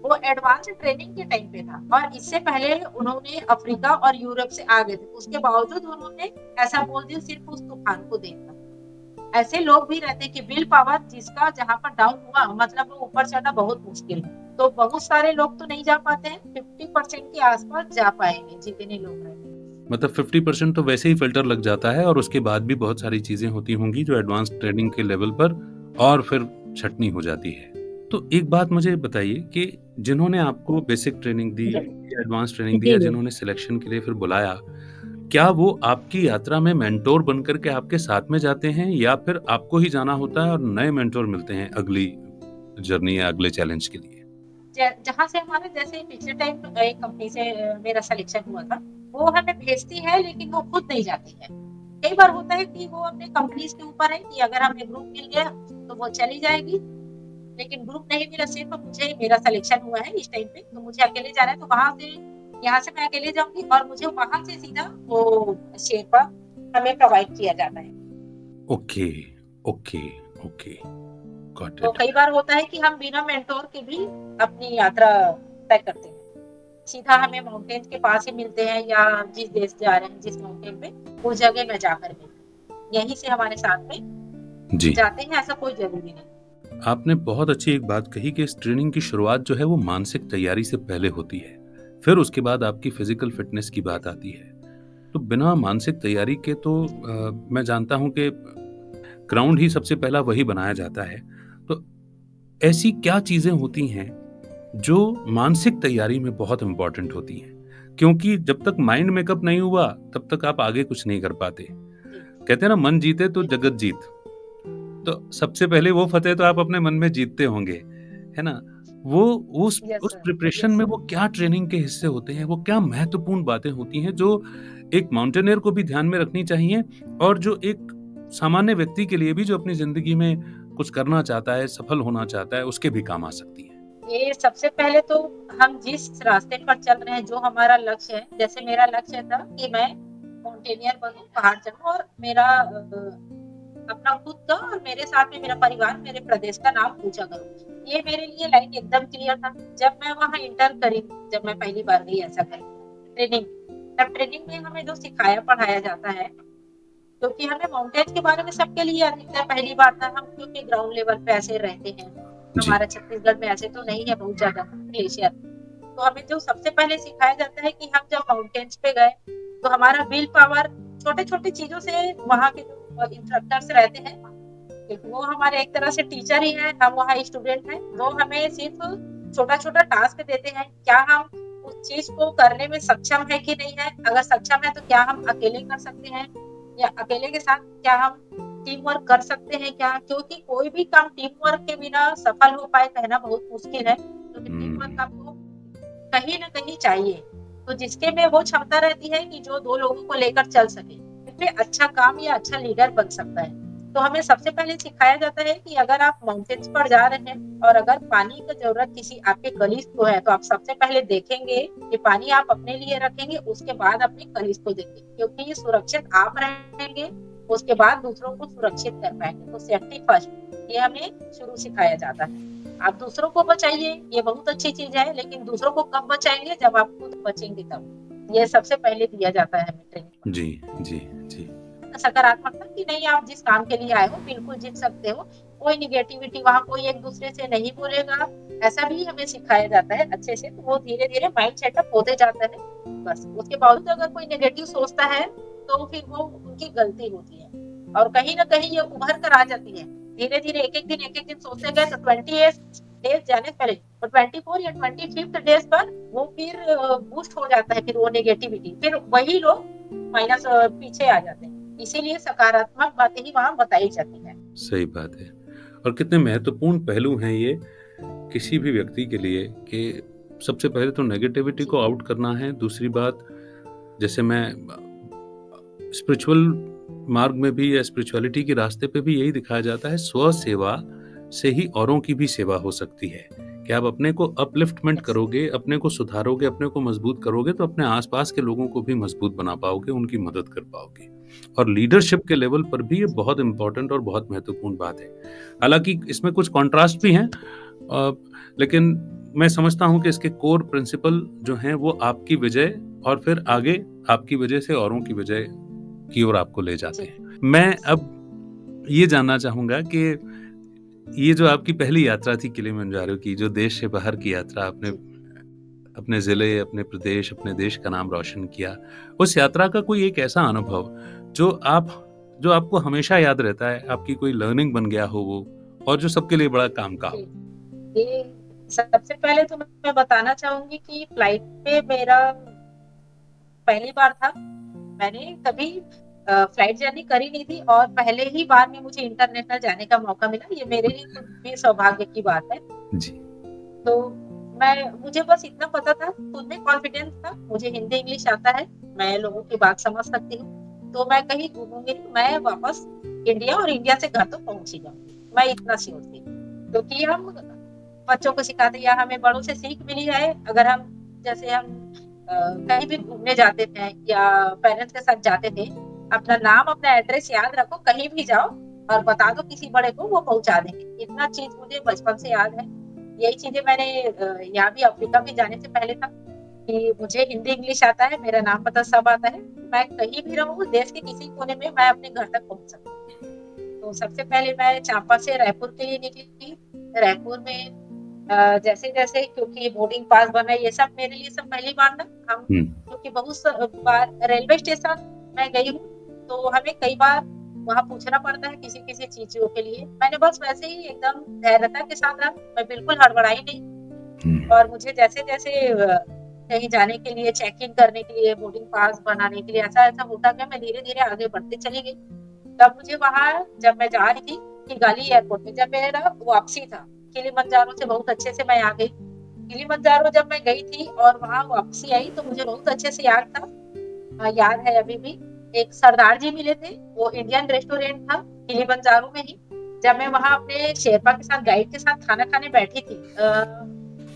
वो एडवांस ट्रेनिंग के टाइम पे था, और इससे पहले उन्होंने अफ्रीका और यूरोप से आ गए थे। उसके बावजूद उन्होंने ऐसा बोल दिया सिर्फ़ उस तूफान को देखकर। ऐसे लोग भी रहते हैं कि विल पावर जिसका जहाँ पर डाउन हुआ, मतलब वो ऊपर चढ़ना बहुत मुश्किल है। तो बहुत सारे लोग तो नहीं जा पाते हैं, 50% के आस-पास जा पाएँगे जितने लोग रहते हैं। मतलब 50% तो वैसे ही फ़िल्टर लग जाता है और उसके बाद भी बहुत सारी चीज़ें होती होंगी जो एडवांस ट्रेनिंग के लेवल पर और फिर छँटनी हो जाती है। तो एक बात मुझे बताइए कि जिन्होंने आपको बेसिक ट्रेनिंग दी जी, या एडवांस ट्रेनिंग दी जी, या जी। जिन्होंने सिलेक्शन के लिए फिर बुलाया, क्या वो आपकी यात्रा में मेंटर बन कर के आपके साथ में जाते हैं या फिर आपको ही जाना होता है और नए मेंटर मिलते हैं अगली जर्नी या अगले चैलेंज के लिए? जहाँ से हमारे जैसे पिछले टाइम एक कंपनी से मेरा सिलेक्शन हुआ था, वो हमें भेजती है, लेकिन वो खुद नहीं जाती है। कई बार होता है कि वो अपने कंपनीज के ऊपर है कि अगर हमें ग्रुप मिल गया तो वो चली जाएगी, लेकिन ग्रुप नहीं मिला, सिर्फ मुझे मेरा सिलेक्शन हुआ है इस टाइम पे, तो मुझे अकेले जाना है, तो वहां से यहाँ से मैं अकेले जाऊंगी और मुझे वहां से सीधा वो शेरपा हमें प्रोवाइड किया जाता है। ओके, ओके, ओके, गॉट तो इट। कई बार होता है कि हम बिना मेंटोर के भी अपनी यात्रा तय करते हैं, सीधा हमें माउंटेन के पास ही मिलते हैं, या जिस देश जा रहे हैं जिस माउंटेन पे उस जगह में जाकर मिलते, यहीं से हमारे साथ में जी, जाते हैं, ऐसा कोई जरूरी नहीं। आपने बहुत अच्छी एक बात कही कि इस ट्रेनिंग की शुरुआत जो है वो मानसिक तैयारी से पहले होती है, फिर उसके बाद आपकी फिजिकल फिटनेस की बात आती है। तो बिना मानसिक तैयारी के तो मैं जानता हूं कि ग्राउंड ही सबसे पहला वही बनाया जाता है। तो ऐसी क्या चीजें होती हैं जो मानसिक तैयारी में बहुत इंपॉर्टेंट होती हैं? क्योंकि जब तक माइंड मेकअप नहीं हुआ तब तक आप आगे कुछ नहीं कर पाते। जी, कहते हैं ना, मन जीते तो जगत जीत। तो सबसे पहले वो फतेह तो आप अपने मन में जीतते होंगे, है ना? वो यस उस सर, प्रिपरेशन यस में सर। वो क्या ट्रेनिंग के हिस्से होते हैं, वो क्या महत्वपूर्ण बातें होती हैं जो एक माउंटेनियर को भी ध्यान में रखनी चाहिए, और जो एक सामान्य व्यक्ति के लिए भी जो अपनी ज़िंदगी में कुछ करना चाहता है, सफल होना चाहता है, उसके भी काम आ सकती हैं? ये सबसे पहले तो हम जिस रास्ते पर चल रहे हैं, जो हमारा लक्ष्य है, जैसे मेरा लक्ष्य था कि मैं माउंटेनियर बनूं, पहाड़ चढ़ूं और मेरा अपना खुद का और मेरे साथ में मेरा परिवार, मेरे प्रदेश का नाम ऊंचा करूं। ये मेरे लिए लाइन एकदम क्लियर था। जब मैं वहां इंटर करी, जब मैं पहली बार गई ऐसा करी ट्रेनिंग, तब ट्रेनिंग में हमें जो सिखाया पढ़ाया जाता है, क्योंकि हमें माउंटेन्स के बारे में सबके लिए अधिकतर है, पहली बार था, हम क्योंकि ग्राउंड लेवल पे ऐसे रहते हैं, जी। हमारा छत्तीसगढ़ में ऐसे तो नहीं है बहुत ज्यादा ग्लेशियर। तो हमें जो सबसे पहले सिखाया जाता है कि हम जब माउंटेन्स पे गए तो हमारा विल पावर छोटे छोटे चीजों से, वहाँ के जो इंस्ट्रक्टर्स रहते हैं, वो हमारे एक तरह से टीचर ही हैं, हम वहाँ स्टूडेंट हैं, वो हमें सिर्फ छोटा छोटा टास्क देते हैं, क्या हम उस चीज को करने में सक्षम है कि नहीं है, अगर सक्षम है तो क्या हम अकेले कर सकते हैं, या अकेले के साथ क्या हम टीम वर्क कर सकते हैं क्या, क्योंकि कोई भी काम टीम वर्क के बिना सफल हो पाए कहना बहुत मुश्किल है, क्योंकि टीम वर्क हुँ। आपको कहीं न कहीं चाहिए। तो जिसके में वो क्षमता रहती है कि जो 2 लोगों को लेकर चल सके, फिर अच्छा काम या अच्छा लीडर बन सकता है। तो हमें सबसे पहले सिखाया जाता है कि अगर आप माउंटेन्स पर जा रहे हैं और अगर पानी की ज़रूरत किसी आपके कलीग को है, तो आप सबसे पहले देखेंगे कि पानी आप अपने लिए रखेंगे, उसके बाद अपने कलीग को देंगे। क्योंकि सुरक्षित आप रहेंगे, उसके बाद दूसरों को सुरक्षित कर पाएँगे। तो सेफ्टी फर्स्ट, ये हमें शुरू सिखाया जाता है। आप दूसरों को बचाइए, ये बहुत अच्छी चीज़ है, लेकिन दूसरों को कब बचाएँगे जब आप खुद बचेंगे तब। ये सबसे पहले दिया जाता है हमें ट्रेनिंग जी, जी, जी। में। सकारात्मकता कि नहीं, आप जिस काम के लिए आए हो बिल्कुल जीत सकते हो, कोई नेगेटिविटी, वहाँ कोई एक-दूसरे से नहीं बोलेगा, ऐसा भी हमें सिखाया जाता है अच्छे से, तो वो धीरे-धीरे माइंड सेटअप होते जाता है, बस। उसके बावजूद अगर कोई नेगेटिव सोचता है, तो फिर वो उनकी गलती होती है और कहीं न कहीं ये उभर कर आ जाती है। धीरे-धीरे एक-एक दिन सोचते गए तो 28 डेज़ जाने से पहले और 24 या 25th डेज़ पर वो फिर बूस्ट हो जाता है, फिर वो नेगेटिविटी, फिर वही लोग माइनस पीछे आ जाते हैं। इसीलिए सकारात्मक बातें ही वहाँ बताई जाती हैं। सही बात है। और कितने महत्वपूर्ण पहलू हैं ये किसी भी व्यक्ति के लिए कि सबसे पहले तो नेगेटिविटी जी, को आउट करना है। दूसरी बात, जैसे मैं स्पिरिचुअल मार्ग में भी या स्पिरिचुअलिटी के रास्ते पे भी यही दिखाया जाता है, स्व-सेवा से ही औरों की भी सेवा हो सकती है। कि आप अपने को अपलिफ्टमेंट यस, करोगे, अपने को सुधारोगे, अपने को मजबूत करोगे, तो अपने आस-पास के लोगों को भी मजबूत बना पाओगे, उनकी मदद कर पाओगे। और लीडरशिप के लेवल पर भी ये जी, बहुत इम्पोर्टेंट और बहुत महत्वपूर्ण बात है। हालाँकि इसमें कुछ कॉन्ट्रास्ट भी जी, हैं, अ, लेकिन मैं समझता हूँ कि इसके कोर प्रिंसिपल जो हैं वो आपकी विजय और फिर आगे आपकी वजह से औरों की विजय की ओर आपको ले जाते जी, हैं। मैं अब ये जानना चाहूँगा कि ये जो आपकी पहली यात्रा थी किलिमंजारो की, जो देश से बाहर की यात्रा, आपने जी, अपने ज़िले, अपने प्रदेश, अपने देश का नाम रोशन किया। उस यात्रा का कोई एक ऐसा अनुभव जो जो आपको हमेशा याद रहता है, आपकी कोई लर्निंग बन गया हो वो, और जो सबके लिए बड़ा काम का जी। हो? ये सबसे पहले तो मैं बताना चाहूँगी कि फ्लाइट पे मेरा पहली बार था। मैंने कभी फ्लाइट जर्नी करी नहीं थी और पहले ही बार में मुझे इंटरनेशनल जाने का मौका मिला। ये मेरे लिए खुद भी सौभाग्य की बात है। जी। तो मुझे बस इतना पता था, खुद में कॉन्फिडेंस था, मुझे हिंदी इंग्लिश आता है, मैं लोगों की बात समझ सकती हूँ, तो मैं कहीं घूमूंगी नहीं, मैं वापस इंडिया और इंडिया से घर तो पहुंच ही जाऊंगी, मैं इतना श्योर थी। क्योंकि हम बच्चों को सिखाते या हमें बड़ों से सीख मिली है, अगर हम जैसे हम कहीं भी घूमने जाते थे या पेरेंट्स के साथ जाते थे, अपना नाम अपना एड्रेस याद रखो, कहीं भी जाओ और बता दो किसी बड़े को, वो पहुंचा देंगे। इतना चीज मुझे बचपन से याद है। यही चीजें मैंने यहाँ भी अफ्रीका भी जाने से पहले था कि मुझे हिंदी इंग्लिश आता है, मेरा नाम पता सब आता है, मैं कहीं भी रहूँ देश के किसी कोने में मैं अपने घर तक पहुंच सकती हूँ। तो सबसे पहले मैं चांपा से रायपुर के लिए निकली। रायपुर में जैसे जैसे क्योंकि बोर्डिंग पास बना, ये सब मेरे लिए सब पहली बार था। हम क्योंकि बहुत बार रेलवे स्टेशन मैं गई हूँ, तो हमें कई बार वहाँ पूछना पड़ता है किसी किसी चीजों के लिए। मैंने बस वैसे ही एकदम धैर्यता के साथ रहा, मैं बिल्कुल हड़बड़ाई नहीं। और मुझे जैसे जैसे कहीं जाने के लिए, चेक इन करने के लिए, बोर्डिंग पास बनाने के लिए ऐसा ऐसा होता गया, मैं धीरे धीरे आगे बढ़ते चली गई। तब मुझे वहाँ जब मैं जा रही थी किगाली एयरपोर्ट में, जब मेरा वापसी था किलिमंजारो से, बहुत अच्छे से मैं आ गई। किलिमंजारो जब मैं गई थी और वहाँ वापसी आई, तो मुझे बहुत अच्छे से याद था, याद है अभी भी। एक सरदार जी मिले थे, वो इंडियन रेस्टोरेंट था किलिमंजारो में ही। जब मैं वहाँ अपने शेरपा के साथ, गाइड के साथ खाना खाने बैठी थी,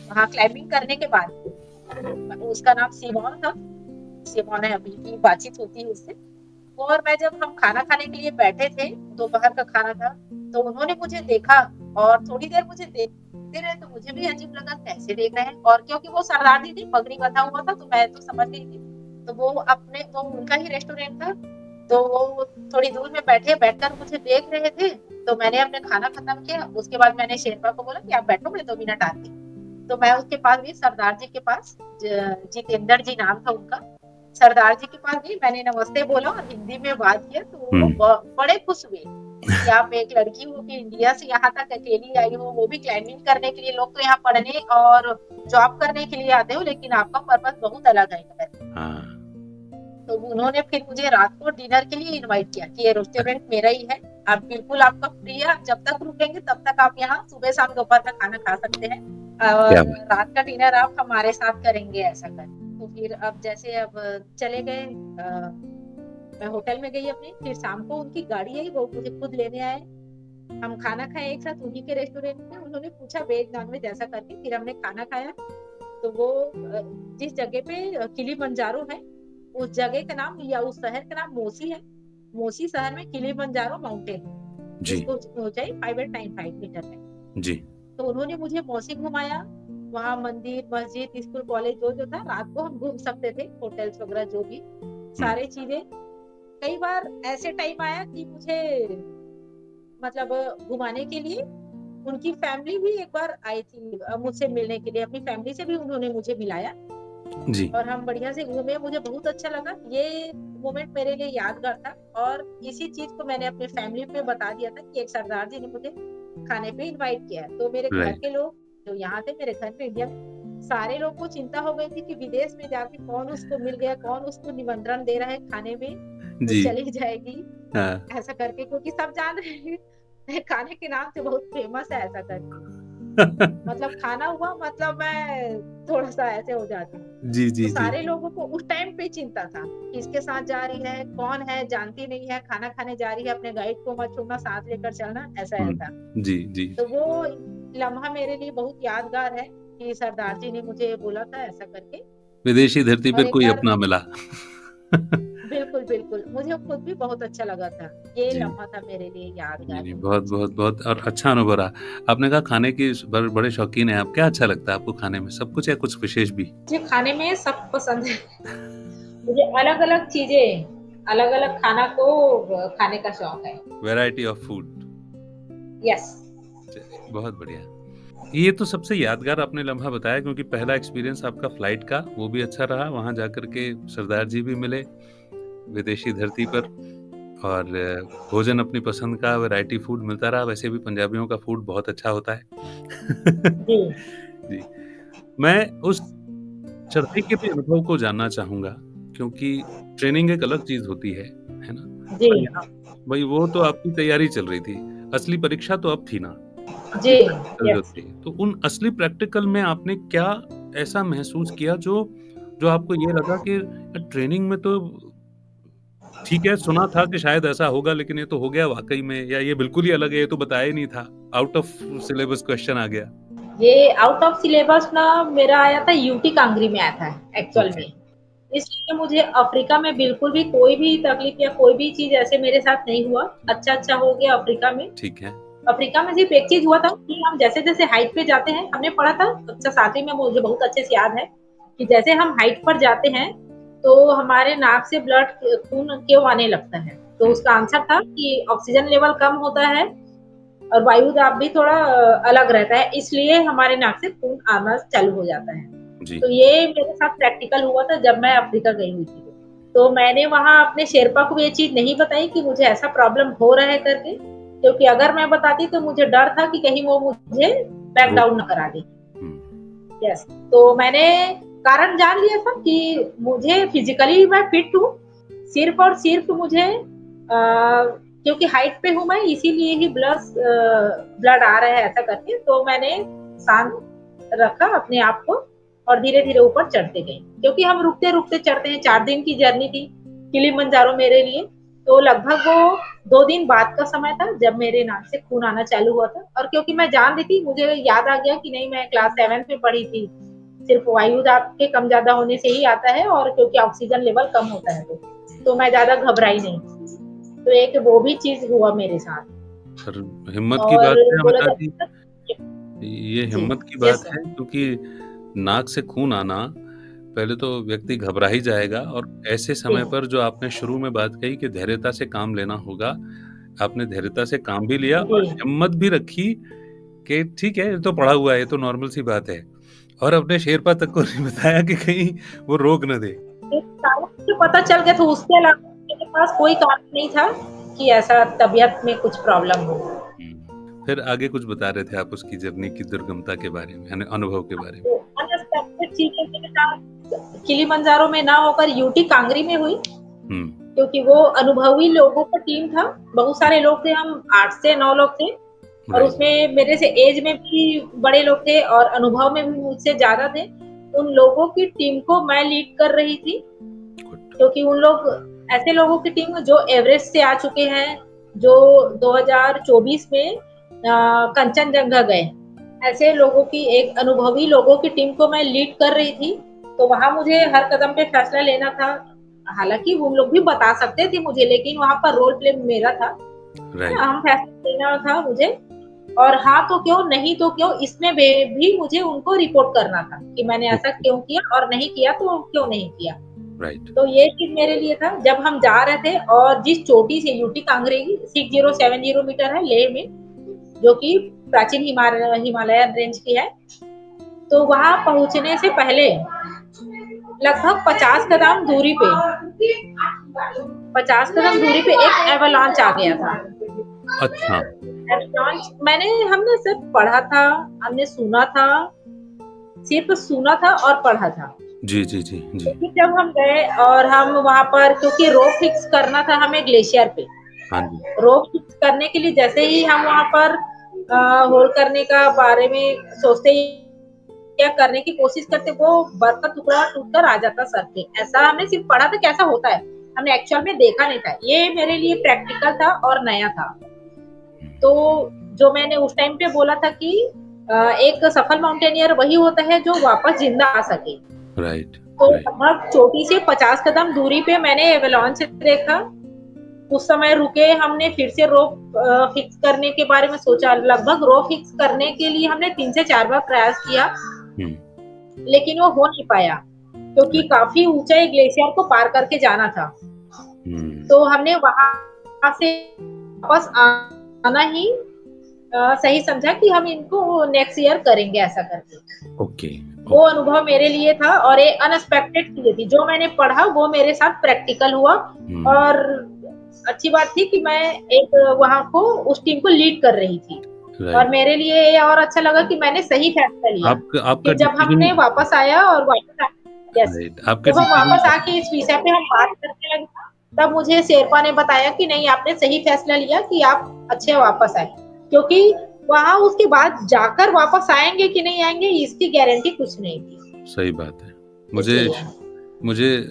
वहाँ क्लाइंबिंग करने के बाद, उसका नाम सिमोन था, सिमोन है, अभी भी बातचीत होती है उससे। और मैं जब हम खाना खाने के लिए बैठे थे, दोपहर का खाना था, तो उन्होंने मुझे देखा और थोड़ी देर मुझे देखते रहे, तो मुझे भी अजीब लगा कैसे देख रहे हैं। और क्योंकि वो सरदार जी थे, पगड़ी बंधा हुआ था, तो मैं तो समझ गई थी, तो वो उनका ही रेस्टोरेंट था, तो वो थोड़ी दूर में बैठकर मुझे देख रहे थे। तो मैंने अपने खाना खत्म किया, उसके बाद मैंने शेरपा को बोला कि आप बैठो, मैं 2 मिनट आती। तो मैं उसके पास गई, सरदार जी के पास, जितेंद्र जी नाम था उनका। सरदार जी के पास गई, मैंने नमस्ते बोला और हिंदी में बात किया, तो वो बड़े खुश हुए कि आप एक लड़की हो कि इंडिया से यहाँ तक अकेली आई हो, वो भी क्लाइंबिंग करने के लिए। लोग तो यहाँ पढ़ने और जॉब करने के लिए आते हो, लेकिन आपका पर्पस बहुत अलग है। तो उन्होंने फिर मुझे रात को डिनर के लिए इनवाइट किया कि ये रेस्टोरेंट मेरा ही है, आप बिल्कुल आपका फ्री है, आप जब तक रुकेंगे तब तक आप यहाँ सुबह शाम दोपहर का खाना खा सकते हैं, और रात का डिनर आप हमारे साथ करेंगे, ऐसा कर। तो फिर अब जैसे अब चले गए, मैं होटल में गई अपने, फिर शाम को उनकी गाड़ी आई, वो मुझे खुद लेने आए, हम खाना खाए एक साथ उन्हीं के रेस्टोरेंट में। उन्होंने पूछा वेज नॉन वेज ऐसा करके, फिर हमने खाना खाया। तो वो जिस जगह पे किलिमंजारो है, उस जगह का नाम या उस शहर का नाम मोसी है। मोसी शहर में किलिमंजारो माउंटेन, जिसको ऊंचाई 595 मीटर है जी। तो उन्होंने मुझे मोसी घुमाया, वहाँ मंदिर, मस्जिद, स्कूल, कॉलेज जो था, रात को हम घूम सकते थे, होटल्स वगैरह जो भी सारे चीजें। कई बार ऐसे टाइम आया कि मुझे मतलब घुमाने के लिए उनकी फैमिली भी एक बार आई थी मुझसे मिलने के लिए, अपनी फैमिली से भी उन्होंने मुझे मिलाया जी। और हम बढ़िया से घूमे, मुझे बहुत अच्छा लगा। ये मोमेंट मेरे लिए यादगार था, और इसी चीज को मैंने अपनी फैमिली पे बता दिया था कि एक सरदार जी ने मुझे खाने पे इनवाइट किया। तो मेरे घर के लोग जो यहाँ थे, मेरे घर में इंडिया में, सारे लोग को चिंता हो गई थी कि विदेश में जाके कौन उसको मिल गया, कौन उसको निमंत्रण दे रहा है खाने में, वो चली जाएगी ऐसा करके, क्योंकि सब जान रहे हैं खाने के नाम से बहुत फेमस है ऐसा करके। मतलब खाना हुआ मतलब मैं थोड़ा सा ऐसे हो जाती हूँ जी जी। तो सारे लोगों को उस टाइम पे चिंता था कि इसके साथ जा रही है, कौन है, जानती नहीं है, खाना खाने जा रही है, अपने गाइड को मत छोड़ना, साथ लेकर चलना, ऐसा ऐसा जी जी। तो वो लम्हा मेरे लिए बहुत यादगार है कि सरदार जी ने मुझे बोला था ऐसा करके, विदेशी धरती पर कोई अपना मिला। बिल्कुल बिल्कुल, मुझे खुद भी बहुत अच्छा लगा था, ये लम्हा था मेरे लिए यादगार। बहुत बहुत बहुत और अच्छा अनुभव रहा। आपने कहा खाने की बड़े शौकीन हैं आप, क्या अच्छा लगता है आपको खाने में, सब कुछ या कुछ विशेष भी? मुझे खाने में सब पसंद है मुझे अलग अलग चीजें, अलग अलग खाना को खाने का शौक है। Variety of food. यस। बहुत बढ़िया। ये तो सबसे यादगार आपने लम्हा बताया, क्योंकि पहला एक्सपीरियंस आपका फ्लाइट का, वो भी अच्छा रहा, वहाँ जाकर के सरदार जी भी मिले विदेशी धरती पर, और भोजन अपनी पसंद का वैरायटी फूड मिलता रहा। वैसे भी पंजाबियों का फूड बहुत अच्छा होता है जी जी। मैं उस चढ़ाई के भी अनुभव को जानना चाहूंगा, क्योंकि ट्रेनिंग एक अलग चीज होती है ना? जी। भाई वो तो आपकी तैयारी चल रही थी, असली परीक्षा तो अब थी ना, जी, असली प्रैक्टिकल जो यस। थे, तो उन असली प्रैक्टिकल में आपने क्या ऐसा महसूस किया जो जो आपको ये लगा कि ट्रेनिंग में तो ठीक है, सुना था कि शायद ऐसा होगा लेकिन ये तो हो गया वाक़ई में, या ये बिल्कुल ही अलग है, ये तो बताया ही नहीं था, आउट ऑफ सिलेबस क्वेश्चन आ गया? ये आउट ऑफ सिलेबस ना मेरा आया था यूटी कांगड़ी में आया था एक्चुअल ओके, में। इसलिए मुझे अफ्रीका में बिल्कुल भी कोई भी तकलीफ या कोई भी चीज़ ऐसे मेरे साथ नहीं हुआ। अच्छा-अच्छा हो गया अफ्रीका में। ठीक है। अफ्रीका में सिर्फ़ एक चीज़ हुआ था कि हम जैसे-जैसे हाइट पे जाते हैं, हमने पढ़ा था कक्षा 7वीं में मुझे बहुत अच्छे से याद है, कि जैसे हम हाइट पर जाते हैं, तो हमारे नाक से खून क्यों आने लगता है? तो हुँ, उसका आंसर था कि ऑक्सीजन लेवल कम होता है और वायु दाब भी थोड़ा अलग रहता है, इसलिए हमारे नाक से खून आना चालू हो जाता है। जी, तो ये मेरे साथ प्रैक्टिकल हुआ था जब मैं अफ्रीका गई हुई थी। तो मैंने वहाँ अपने शेर्पा को भी ये चीज़ नहीं बताई कि मुझे ऐसा प्रॉब्लम हो रहा है करके, क्योंकि अगर मैं बताती तो मुझे डर था कि कहीं वो मुझे बैक रोक डाउन ना करा दे। हुँ, यस, तो मैंने कारण जान लिया था कि मुझे फिज़िकली मैं फिट हूँ, सिर्फ़ और सिर्फ़ मुझे क्योंकि हाइट पे हूँ मैं इसीलिए ही ब्लड आ रहा है ऐसा करके, तो मैंने शांत रखा अपने आप को और धीरे-धीरे ऊपर चढ़ते गए। क्योंकि हम रुकते-रुकते चढ़ते हैं, 4 दिन की जर्नी थी किलिमंजारो मेरे लिए, तो लगभग वो 2 दिन बाद का समय था जब मेरे नाक से खून आना चालू हुआ था और क्योंकि मैं जान रही थी, मुझे याद आ गया कि नहीं मैं क्लास 7th में पढ़ी थी, सिर्फ़ वायु दाब के कम ज़्यादा होने से ही आता है और क्योंकि ऑक्सीजन लेवल कम होता है तो मैं ज़्यादा घबराई नहीं। तो एक वो भी चीज़ हुआ मेरे साथ पर हिम्मत की और बात है बोला अमिता जी, जाता है ये जी, हिम्मत की यस बात सर। है क्योंकि नाक से खून आना, पहले तो व्यक्ति घबरा ही जाएगा और ऐसे जी, समय पर जो आपने शुरू में बात कही कि धैर्यता से काम लेना होगा, आपने धैर्यता से काम भी लिया जी। और हिम्मत भी रखी कि ठीक है, ये तो पड़ा हुआ है, ये तो नॉर्मल सी बात है और अपने शेरपा तक को नहीं बताया कि कहीं वो रोक ना दे। एक कारण मुझे पता चल गया था उसके अलावा मेरे पास कोई कारण नहीं था कि ऐसा तबीयत में कुछ प्रॉब्लम हो। फिर आगे कुछ बता रहे थे आप उसकी जर्नी की दुर्गमता के बारे में, यानी अनुभव के बारे में। तो अनएक्सपेक्टेड चीज़ें मेरे साथ किलिमंजारो में ना होकर यूटी कांगड़ी में हुई, हुँ, क्योंकि वो अनुभवी लोगों का टीम था। बहुत सारे लोग थे, हम 8 से 9 लोग थे और राइट, उसमें मेरे से ऐज में भी बड़े लोग थे और अनुभव में भी मुझसे ज़्यादा थे। उन लोगों की टीम को मैं लीड कर रही थी, गुड, क्योंकि उन लोग ऐसे लोगों की टीम जो एवरेस्ट से आ चुके हैं, जो 2024 में कंचनजंगा गए। ऐसे लोगों की एक अनुभवी लोगों की टीम को मैं लीड कर रही थी, तो वहाँ मुझे हर कदम पे फैसला लेना था। हालाँकि वो लोग भी बता सकते थे मुझे, लेकिन वहाँ पर रोल प्ले मेरा था। राइट, अहम फैसला लेना था मुझे और हाँ तो क्यों, नहीं तो क्यों, इसमें भी मुझे उनको रिपोर्ट करना था कि मैंने ऐसा ओके, क्यों किया और नहीं किया तो क्यों नहीं किया। राइट, तो ये चीज़ मेरे लिए था जब हम जा रहे थे और जिस चोटी से यूटी कांगड़ी 6070 मीटर है लेह में, जो कि प्राचीन हिमालयन रेंज की है। तो वहाँ पहुँचने से पहले लगभग 50 कदम दूरी पे 50 कदम दूरी पे एक एवालांच आ गया था। अच्छा, एवालांच हमने सिर्फ पढ़ा था, हमने सुना था, सिर्फ सुना था और पढ़ा था। जी, जी, जी, जी, क्योंकि जब हम गए और हम वहाँ पर क्योंकि रोप फिक्स करना था हमें ग्लेशियर पे। हाँ जी, रोप फिक्स करने के लिए जैसे ही हम वहाँ पर होल्ड करने का बारे में सोचते ही या करने की कोशिश करते, वो बर्फ का टुकड़ा टूट कर आ जाता सर पे। ऐसा हमने सिर्फ पढ़ा था कैसा होता है, हमने एक्चुअल में देखा नहीं था। ये मेरे लिए प्रैक्टिकल था और नया था। तो जो मैंने उस टाइम पे बोला था कि एक सफल माउंटेनियर वही होता है जो वापस जिंदा आ सके। राइट, तो राइट, लगभग चोटी से 50 कदम दूरी पे मैंने एवालांच देखा। उस समय रुके, हमने फिर से रोप फिक्स करने के बारे में सोचा। लगभग रोप फिक्स करने के लिए हमने 3 से 4 बार प्रयास किया, हुँ, लेकिन वो हो नहीं पाया, क्योंकि राइट, काफ़ी ऊँचाई ग्लेशियर को पार करके जाना था। हुँ, तो हमने वहाँ से वापस आना ही सही समझा कि हम इनको नेक्स्ट ईयर करेंगे ऐसा करके। ओके, वो ओके, अनुभव मेरे लिए था और ये अनएक्सपेक्टेड चीज़ें थी। जो मैंने पढ़ा वो मेरे साथ प्रैक्टिकल हुआ हुँ, और अच्छी बात थी कि मैं एक वहाँ को उस टीम को लीड कर रही थी। और राइट, मेरे लिए ये और अच्छा लगा कि मैंने सही फैसला लिया आपका आपका कि जब डिसीज़न हमने वापस आया और वापस आ यस, राइट, आपका जब हम डिसीज़न वापस आके इस विषय पे हम बात करने लगे, तब मुझे शेरपा ने बताया कि नहीं आपने सही फैसला लिया कि आप अच्छे वापस आए। क्योंकि वहां उसके बाद जाकर वापस आएंगे कि नहीं आएंगे इसकी गारंटी कुछ नहीं थी। सही बात है। मुझे इसलिए मुझे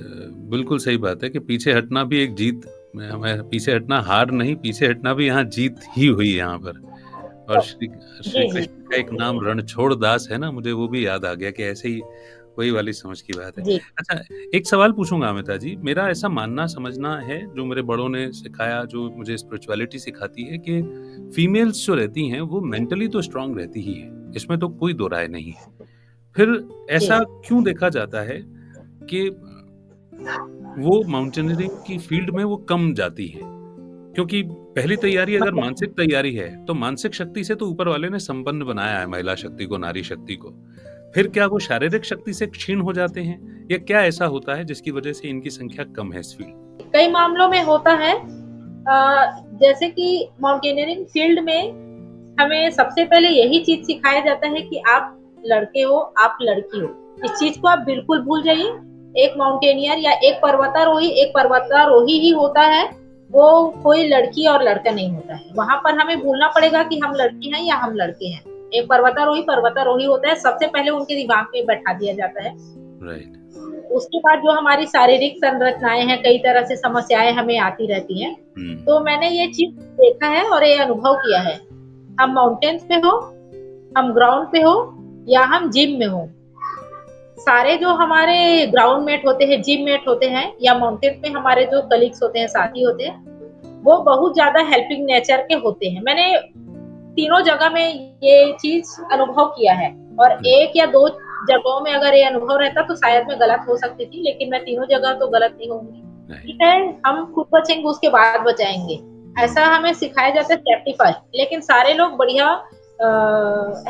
बिल्कुल सही बात है कि पीछे हटना भी एक जीत, मैं पीछे हटना हार नहीं, पीछे हटना भी यहाँ जीत ही हुई यहाँ पर। और श्री श्री जी जी कृष्ण का एक नाम रणछोड़ दास है ना, मुझे वो भी याद आ गया कि ऐसे ही वही वाली समझ की बात है। जी अच्छा, एक सवाल पूछूंगा अमिता जी, मेरा ऐसा मानना समझना है, जो मेरे बड़ों ने सिखाया, जो मुझे स्पिरिचुअलिटी सिखाती है, कि फीमेल्स जो रहती हैं वो मेंटली तो स्ट्रांग रहती ही है, इसमें तो कोई दो राय नहीं है। फिर जी ऐसा क्यों देखा जाता है कि वो माउंटेनियरिंग की फील्ड में वो कम जाती हैं? क्योंकि पहली तैयारी अगर मतलब मानसिक तैयारी है, तो मानसिक शक्ति से तो ऊपर वाले ने संपन्न बनाया है महिला शक्ति को, नारी शक्ति को। फिर क्या वो शारीरिक शक्ति से क्षीण हो जाते हैं, या क्या ऐसा होता है जिसकी वजह से इनकी संख्या कम है इस फील्ड? कई मामलों में होता है, जैसे कि माउंटेनियरिंग फील्ड में हमें सबसे पहले यही चीज सिखाया जाता है कि आप लड़के हो, आप लड़की हो। इस चीज को आप बिल्कुल भूल जाइए। एक माउंटेनियर या एक पर्वतारोही ही होता है, वो कोई लड़की और लड़का नहीं होता है। वहां पर हमें भूलना पड़ेगा कि हम लड़की हैं या हम लड़के हैं। एक पर्वतारोही होता है, सबसे पहले उनके दिमाग में बैठा दिया जाता है। राइट। उसके बाद जो हमारी शारीरिक संरचनाएं हैं, कई तरह से समस्याएं हमें आती रहती हैं। हुँ, तो मैंने ये चीज देखा है और ये अनुभव किया है। हम माउंटेन्स पे हो, हम ग्राउंड पे हो, या हम जिम में हो, सारे जो हमारे ग्राउंड मेट होते हैं, जिम मेट होते हैं, या माउंटेन पे हमारे जो कलीग्स होते हैं, साथी होते हैं, वो बहुत ज्यादा हेल्पिंग नेचर के होते हैं। मैंने तीनों जगह में ये चीज अनुभव किया है। और राइट, एक या दो जगहों में अगर ये अनुभव रहता तो शायद मैं गलत हो सकती थी, लेकिन मैं तीनों जगह तो गलत नहीं होंगी। राइट। ठीक है, हम खुद बचेंगे उसके बाद बचाएंगे, हुँ, ऐसा हमें सिखाया जाता है, सेफ्टी फर्स्ट। लेकिन सारे लोग बढ़िया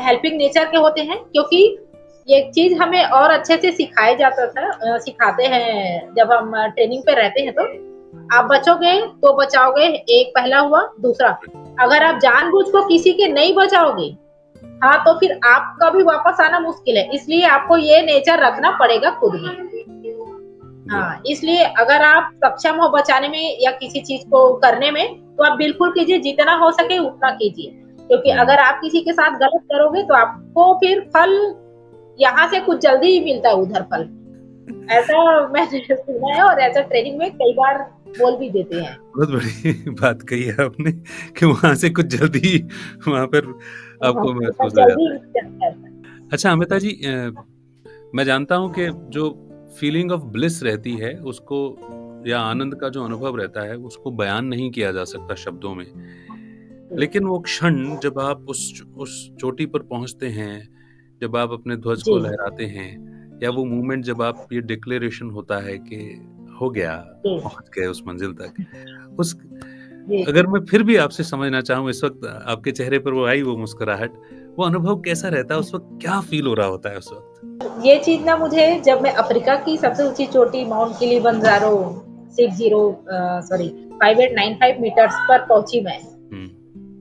हेल्पिंग नेचर के होते हैं, क्योंकि ये चीज हमें और अच्छे से सिखाया जाता था, सिखाते हैं जब हम ट्रेनिंग पे रहते हैं। तो आप बचोगे तो बचाओगे, एक पहला हुआ। दूसरा, अगर आप जानबूझ को किसी के नहीं बचाओगे, हाँ, तो फिर आपका भी वापस आना मुश्किल है। इसलिए आपको ये नेचर रखना पड़ेगा खुद में। गुड। हाँ, इसलिए अगर आप सक्षम हो बचाने में या किसी चीज को करने में, तो आप बिल्कुल कीजिए, जितना हो सके उतना कीजिए। क्योंकि हुँ, अगर आप किसी के साथ गलत करोगे तो आपको फिर फल यहाँ से कुछ जल्दी ही मिलता है, उधर फल। ऐसा मैंने सुना है, और ऐसा ट्रेनिंग में कई बार बोल भी देते हैं। बहुत बड़ी बात कही है आपने कि वहाँ से कुछ जल्दी वहाँ पर हाँ, आपको बहुत महसूस हो जल्दी जाता है। मिलता है। अच्छा अमिता जी, मैं जानता हूँ कि जो फीलिंग ऑफ ब्लिस रहती है उसको, या आनंद का जो अनुभव रहता है उसको बयान नहीं किया जा सकता शब्दों में। लेकिन वो क्षण जब आप उस चोटी पर पहुँचते हैं, जब आप अपने ध्वज जी को लहराते हैं, या वो मोमेंट जब आप ये डिक्लेरेशन होता है कि हो गया, जी पहुँच गए उस मंजिल तक। उस जी अगर मैं फिर भी आपसे समझना चाहूँ, इस वक़्त आपके चेहरे पर वो आई वो मुस्कुराहट, वो अनुभव कैसा रहता है उस वक़्त? क्या फ़ील हो रहा होता है उस वक़्त? ये चीज ना मुझे, जब मैं अफ्रीका की सबसे ऊंची चोटी माउंट किलिमंजारो 5895 मीटर्स पर पहुंची मैं, हुँ,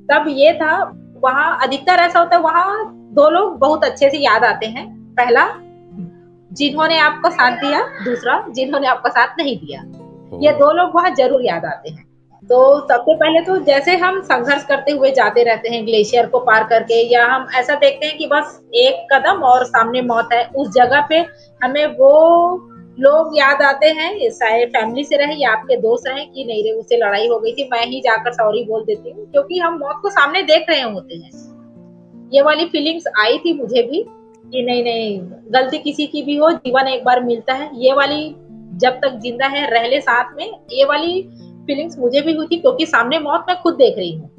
तब ये था। वहां अधिकतर ऐसा होता है, वहां दो लोग बहुत अच्छे से याद आते हैं। पहला, जिन्होंने आपको साथ दिया। दूसरा, जिन्होंने आपका साथ नहीं दिया। ये ओह! दो लोग वहां जरूर याद आते हैं। तो सबसे पहले तो जैसे हम संघर्ष करते हुए जाते रहते हैं ग्लेशियर को पार करके, या हम ऐसा देखते हैं कि बस एक कदम और सामने मौत है, उस जगह पे हमें वो लोग याद आते हैं, चाहे फैमिली से रहे या आपके दोस्त रहे, कि नहीं रे उससे लड़ाई हो गई थी, मैं ही जाकर सॉरी बोल देती हूँ, क्योंकि हम मौत को सामने देख रहे होते हैं। ये वाली फीलिंग्स आई थी मुझे भी, कि नहीं नहीं, गलती किसी की भी हो, जीवन एक बार मिलता है, ये वाली जब तक जिंदा है रह ले साथ में, ये वाली फीलिंग्स मुझे भी हुई थी, क्योंकि सामने मौत मैं खुद देख रही हूँ।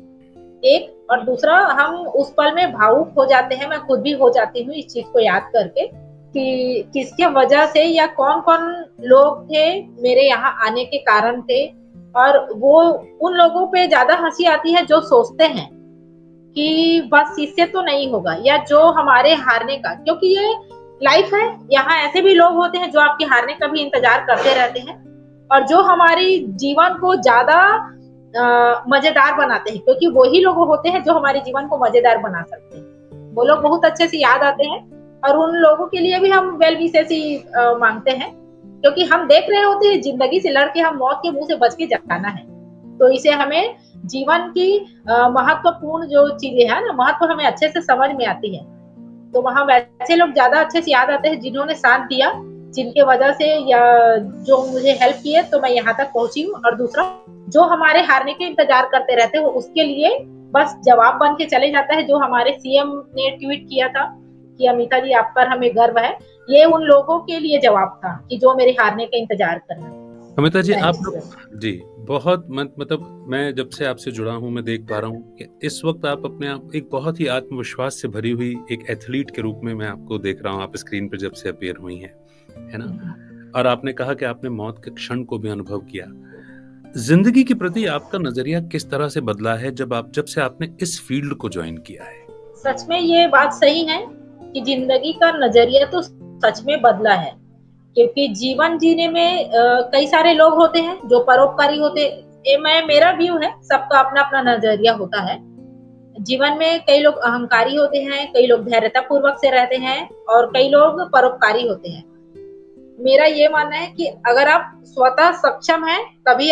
एक, और दूसरा, हम उस पल में भावुक हो जाते हैं, मैं खुद भी हो जाती हूँ इस चीज को याद करके, कि किसके वजह से या कौन कौन लोग थे मेरे यहाँ आने के कारण थे। और वो उन लोगों पे ज्यादा हंसी आती है जो सोचते हैं कि बस इससे तो नहीं होगा, या जो हमारे हारने का, क्योंकि ये लाइफ है। यहाँ ऐसे भी लोग होते हैं जो आपके हारने का भी इंतजार करते रहते हैं, और जो हमारी जीवन को ज्यादा मजेदार बनाते हैं, क्योंकि वही लोग होते हैं जो हमारे जीवन को मजेदार बना सकते हैं। वो लोग बहुत अच्छे से याद आते हैं, और उन लोगों के लिए भी हम वेल विशेष ही मांगते हैं, क्योंकि हम देख रहे होते हैं जिंदगी से लड़के हम मौत के मुंह से बच के जाना है। तो इसे हमें जीवन की महत्वपूर्ण जो चीजें हैं ना, महत्व हमें अच्छे से समझ में आती है। तो वहाँ वैसे लोग ज़्यादा अच्छे से याद आते हैं जिन्होंने साथ दिया, जिनके वजह से या जो मुझे हेल्प किए तो मैं यहाँ तक पहुँची हूँ। और दूसरा, जो हमारे हारने के इंतज़ार करते रहते हैं, उसके लिए बस जवाब बन के चले जाता है। जो हमारे सीएम ने ट्वीट किया था कि अमिता जी आप पर हमें गर्व है, ये उन लोगों के लिए जवाब था कि जो मेरे हारने का इंतज़ार कर रहे हैं। अमिता जी आप थैंक्स। लोग जी, बहुत मतलब मैं जब से आपसे जुड़ा हूँ मैं देख पा रहा हूँ कि इस वक्त आप अपने आप एक बहुत ही आत्मविश्वास से भरी हुई एक एथलीट के रूप में मैं आपको देख रहा हूँ, आप स्क्रीन पर जब से अपीयर हुई हैं, है ना? और आपने कहा कि आपने मौत के क्षण को भी अनुभव किया। जिंदगी के प्रति आपका नजरिया किस तरह से बदला है जब से आपने इस फील्ड को ज्वाइन किया है? सच में ये बात सही है कि जिंदगी का नजरिया तो सच में बदला है, क्योंकि जीवन जीने में कई सारे लोग होते हैं जो परोपकारी होते। ये मेरा व्यू है, सबका अपना अपना नजरिया होता है। जीवन में कई लोग अहंकारी होते हैं, कई लोग धैर्यता पूर्वक से रहते हैं और कई लोग परोपकारी होते हैं। मेरा ये मानना है कि अगर आप स्वतः सक्षम हैं तभी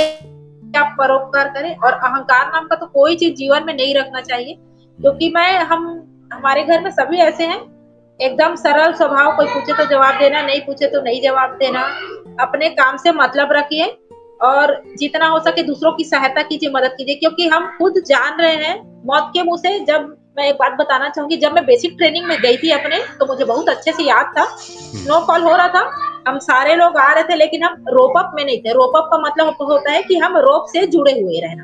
आप परोपकार करें, और अहंकार नाम का तो कोई चीज जीवन में नहीं रखना चाहिए। क्योंकि मैं हम हमारे घर में सभी ऐसे हैं, एकदम सरल स्वभाव, कोई पूछे तो जवाब देना, नहीं पूछे तो नहीं जवाब देना। अपने काम से मतलब रखिए और जितना हो सके दूसरों की सहायता कीजिए, मदद कीजिए, क्योंकि हम खुद जान रहे हैं मौत के मुंह से। जब मैं एक बात बताना चाहूंगी, जब मैं बेसिक ट्रेनिंग में गई थी अपने, तो मुझे बहुत अच्छे से याद था, स्नोफॉल हो रहा था, हम सारे लोग आ रहे थे लेकिन हम रोप अप में नहीं थे। रोप अप का मतलब होता है कि हम रोप से जुड़े हुए रहना,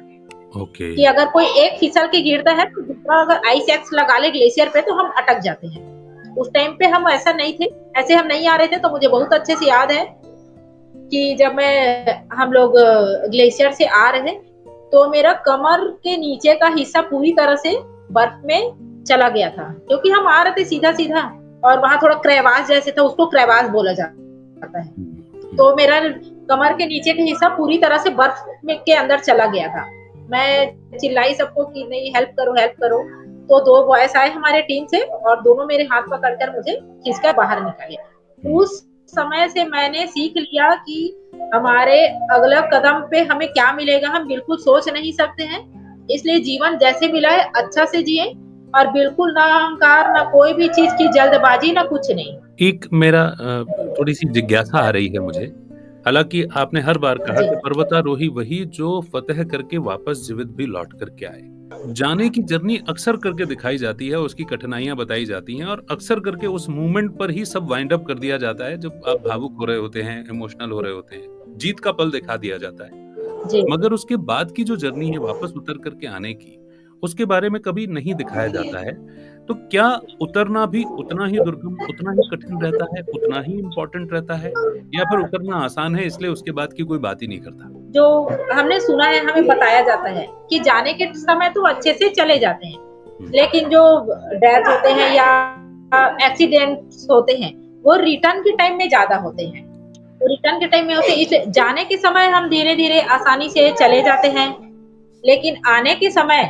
ओके। कि अगर कोई एक फिसल के गिरता है तो दूसरा अगर आइस एक्स लगा ले ग्लेशियर पे तो हम अटक जाते हैं। उस टाइम पे हम ऐसा नहीं थे, ऐसे हम नहीं आ रहे थे। तो मुझे बहुत अच्छे से याद है कि जब हम लोग ग्लेशियर से आ रहे, तो मेरा कमर के नीचे का हिस्सा पूरी तरह से बर्फ में चला गया था, क्योंकि हम आ रहे थे सीधा सीधा, और वहां थोड़ा क्रेवास जैसे था, उसको क्रेवास बोला जाता है। तो मेरा कमर के नीचे का हिस्सा पूरी तरह से बर्फ में के अंदर चला गया था। मैं चिल्लाई सबको कि नहीं, हेल्प करो हेल्प करो। तो 2 बॉयज आए हमारे टीम से और दोनों मेरे हाथ पकड़कर मुझे खींचकर बाहर निकाले। उस समय से मैंने सीख लिया कि हमारे अगला कदम पे हमें क्या मिलेगा हम बिल्कुल सोच नहीं सकते हैं। इसलिए जीवन जैसे मिला है अच्छा से जिए, और बिल्कुल ना अहंकार, ना कोई भी चीज की जल्दबाजी, ना कुछ नहीं। एक मेरा थोड़ी-सी जिज्ञासा आ रही है मुझे। हालाँकि आपने हर बार कहा जी कि पर्वतारोही वही जो फ़तह करके वापस जीवित भी लौट कर के आए। जाने की जर्नी अक्सर करके दिखाई जाती है, उसकी कठिनाइयाँ बताई जाती हैं और अक्सर करके उस मोमेंट पर ही सब वाइंड अप कर दिया जाता है जब आप भावुक हो रहे होते हैं, इमोशनल हो रहे होते हैं। जीत का पल दिखा दिया जाता है। जी मगर उसके बाद की जो जर्नी है वापस उतर कर के आने की, उसके बारे में कभी नहीं दिखाया जाता है। तो क्या उतरना भी उतना ही दुर्गम, उतना ही कठिन रहता है, उतना ही इम्पोर्टेंट रहता है या फिर उतरना आसान है इसलिए उसके बाद की कोई बात ही नहीं करता? जो हमने सुना है, हमें बताया जाता है कि जाने के समय तो अच्छे से चले जाते हैं, हुँ, लेकिन जो डेथ होते हैं या एक्सीडेंट्स होते हैं, वो रिटर्न के टाइम में ज्यादा होते हैं। तो रिटर्न के टाइम में होते हैं, इसलिए जाने के समय हम धीरे धीरे आसानी से चले जाते हैं, लेकिन आने के समय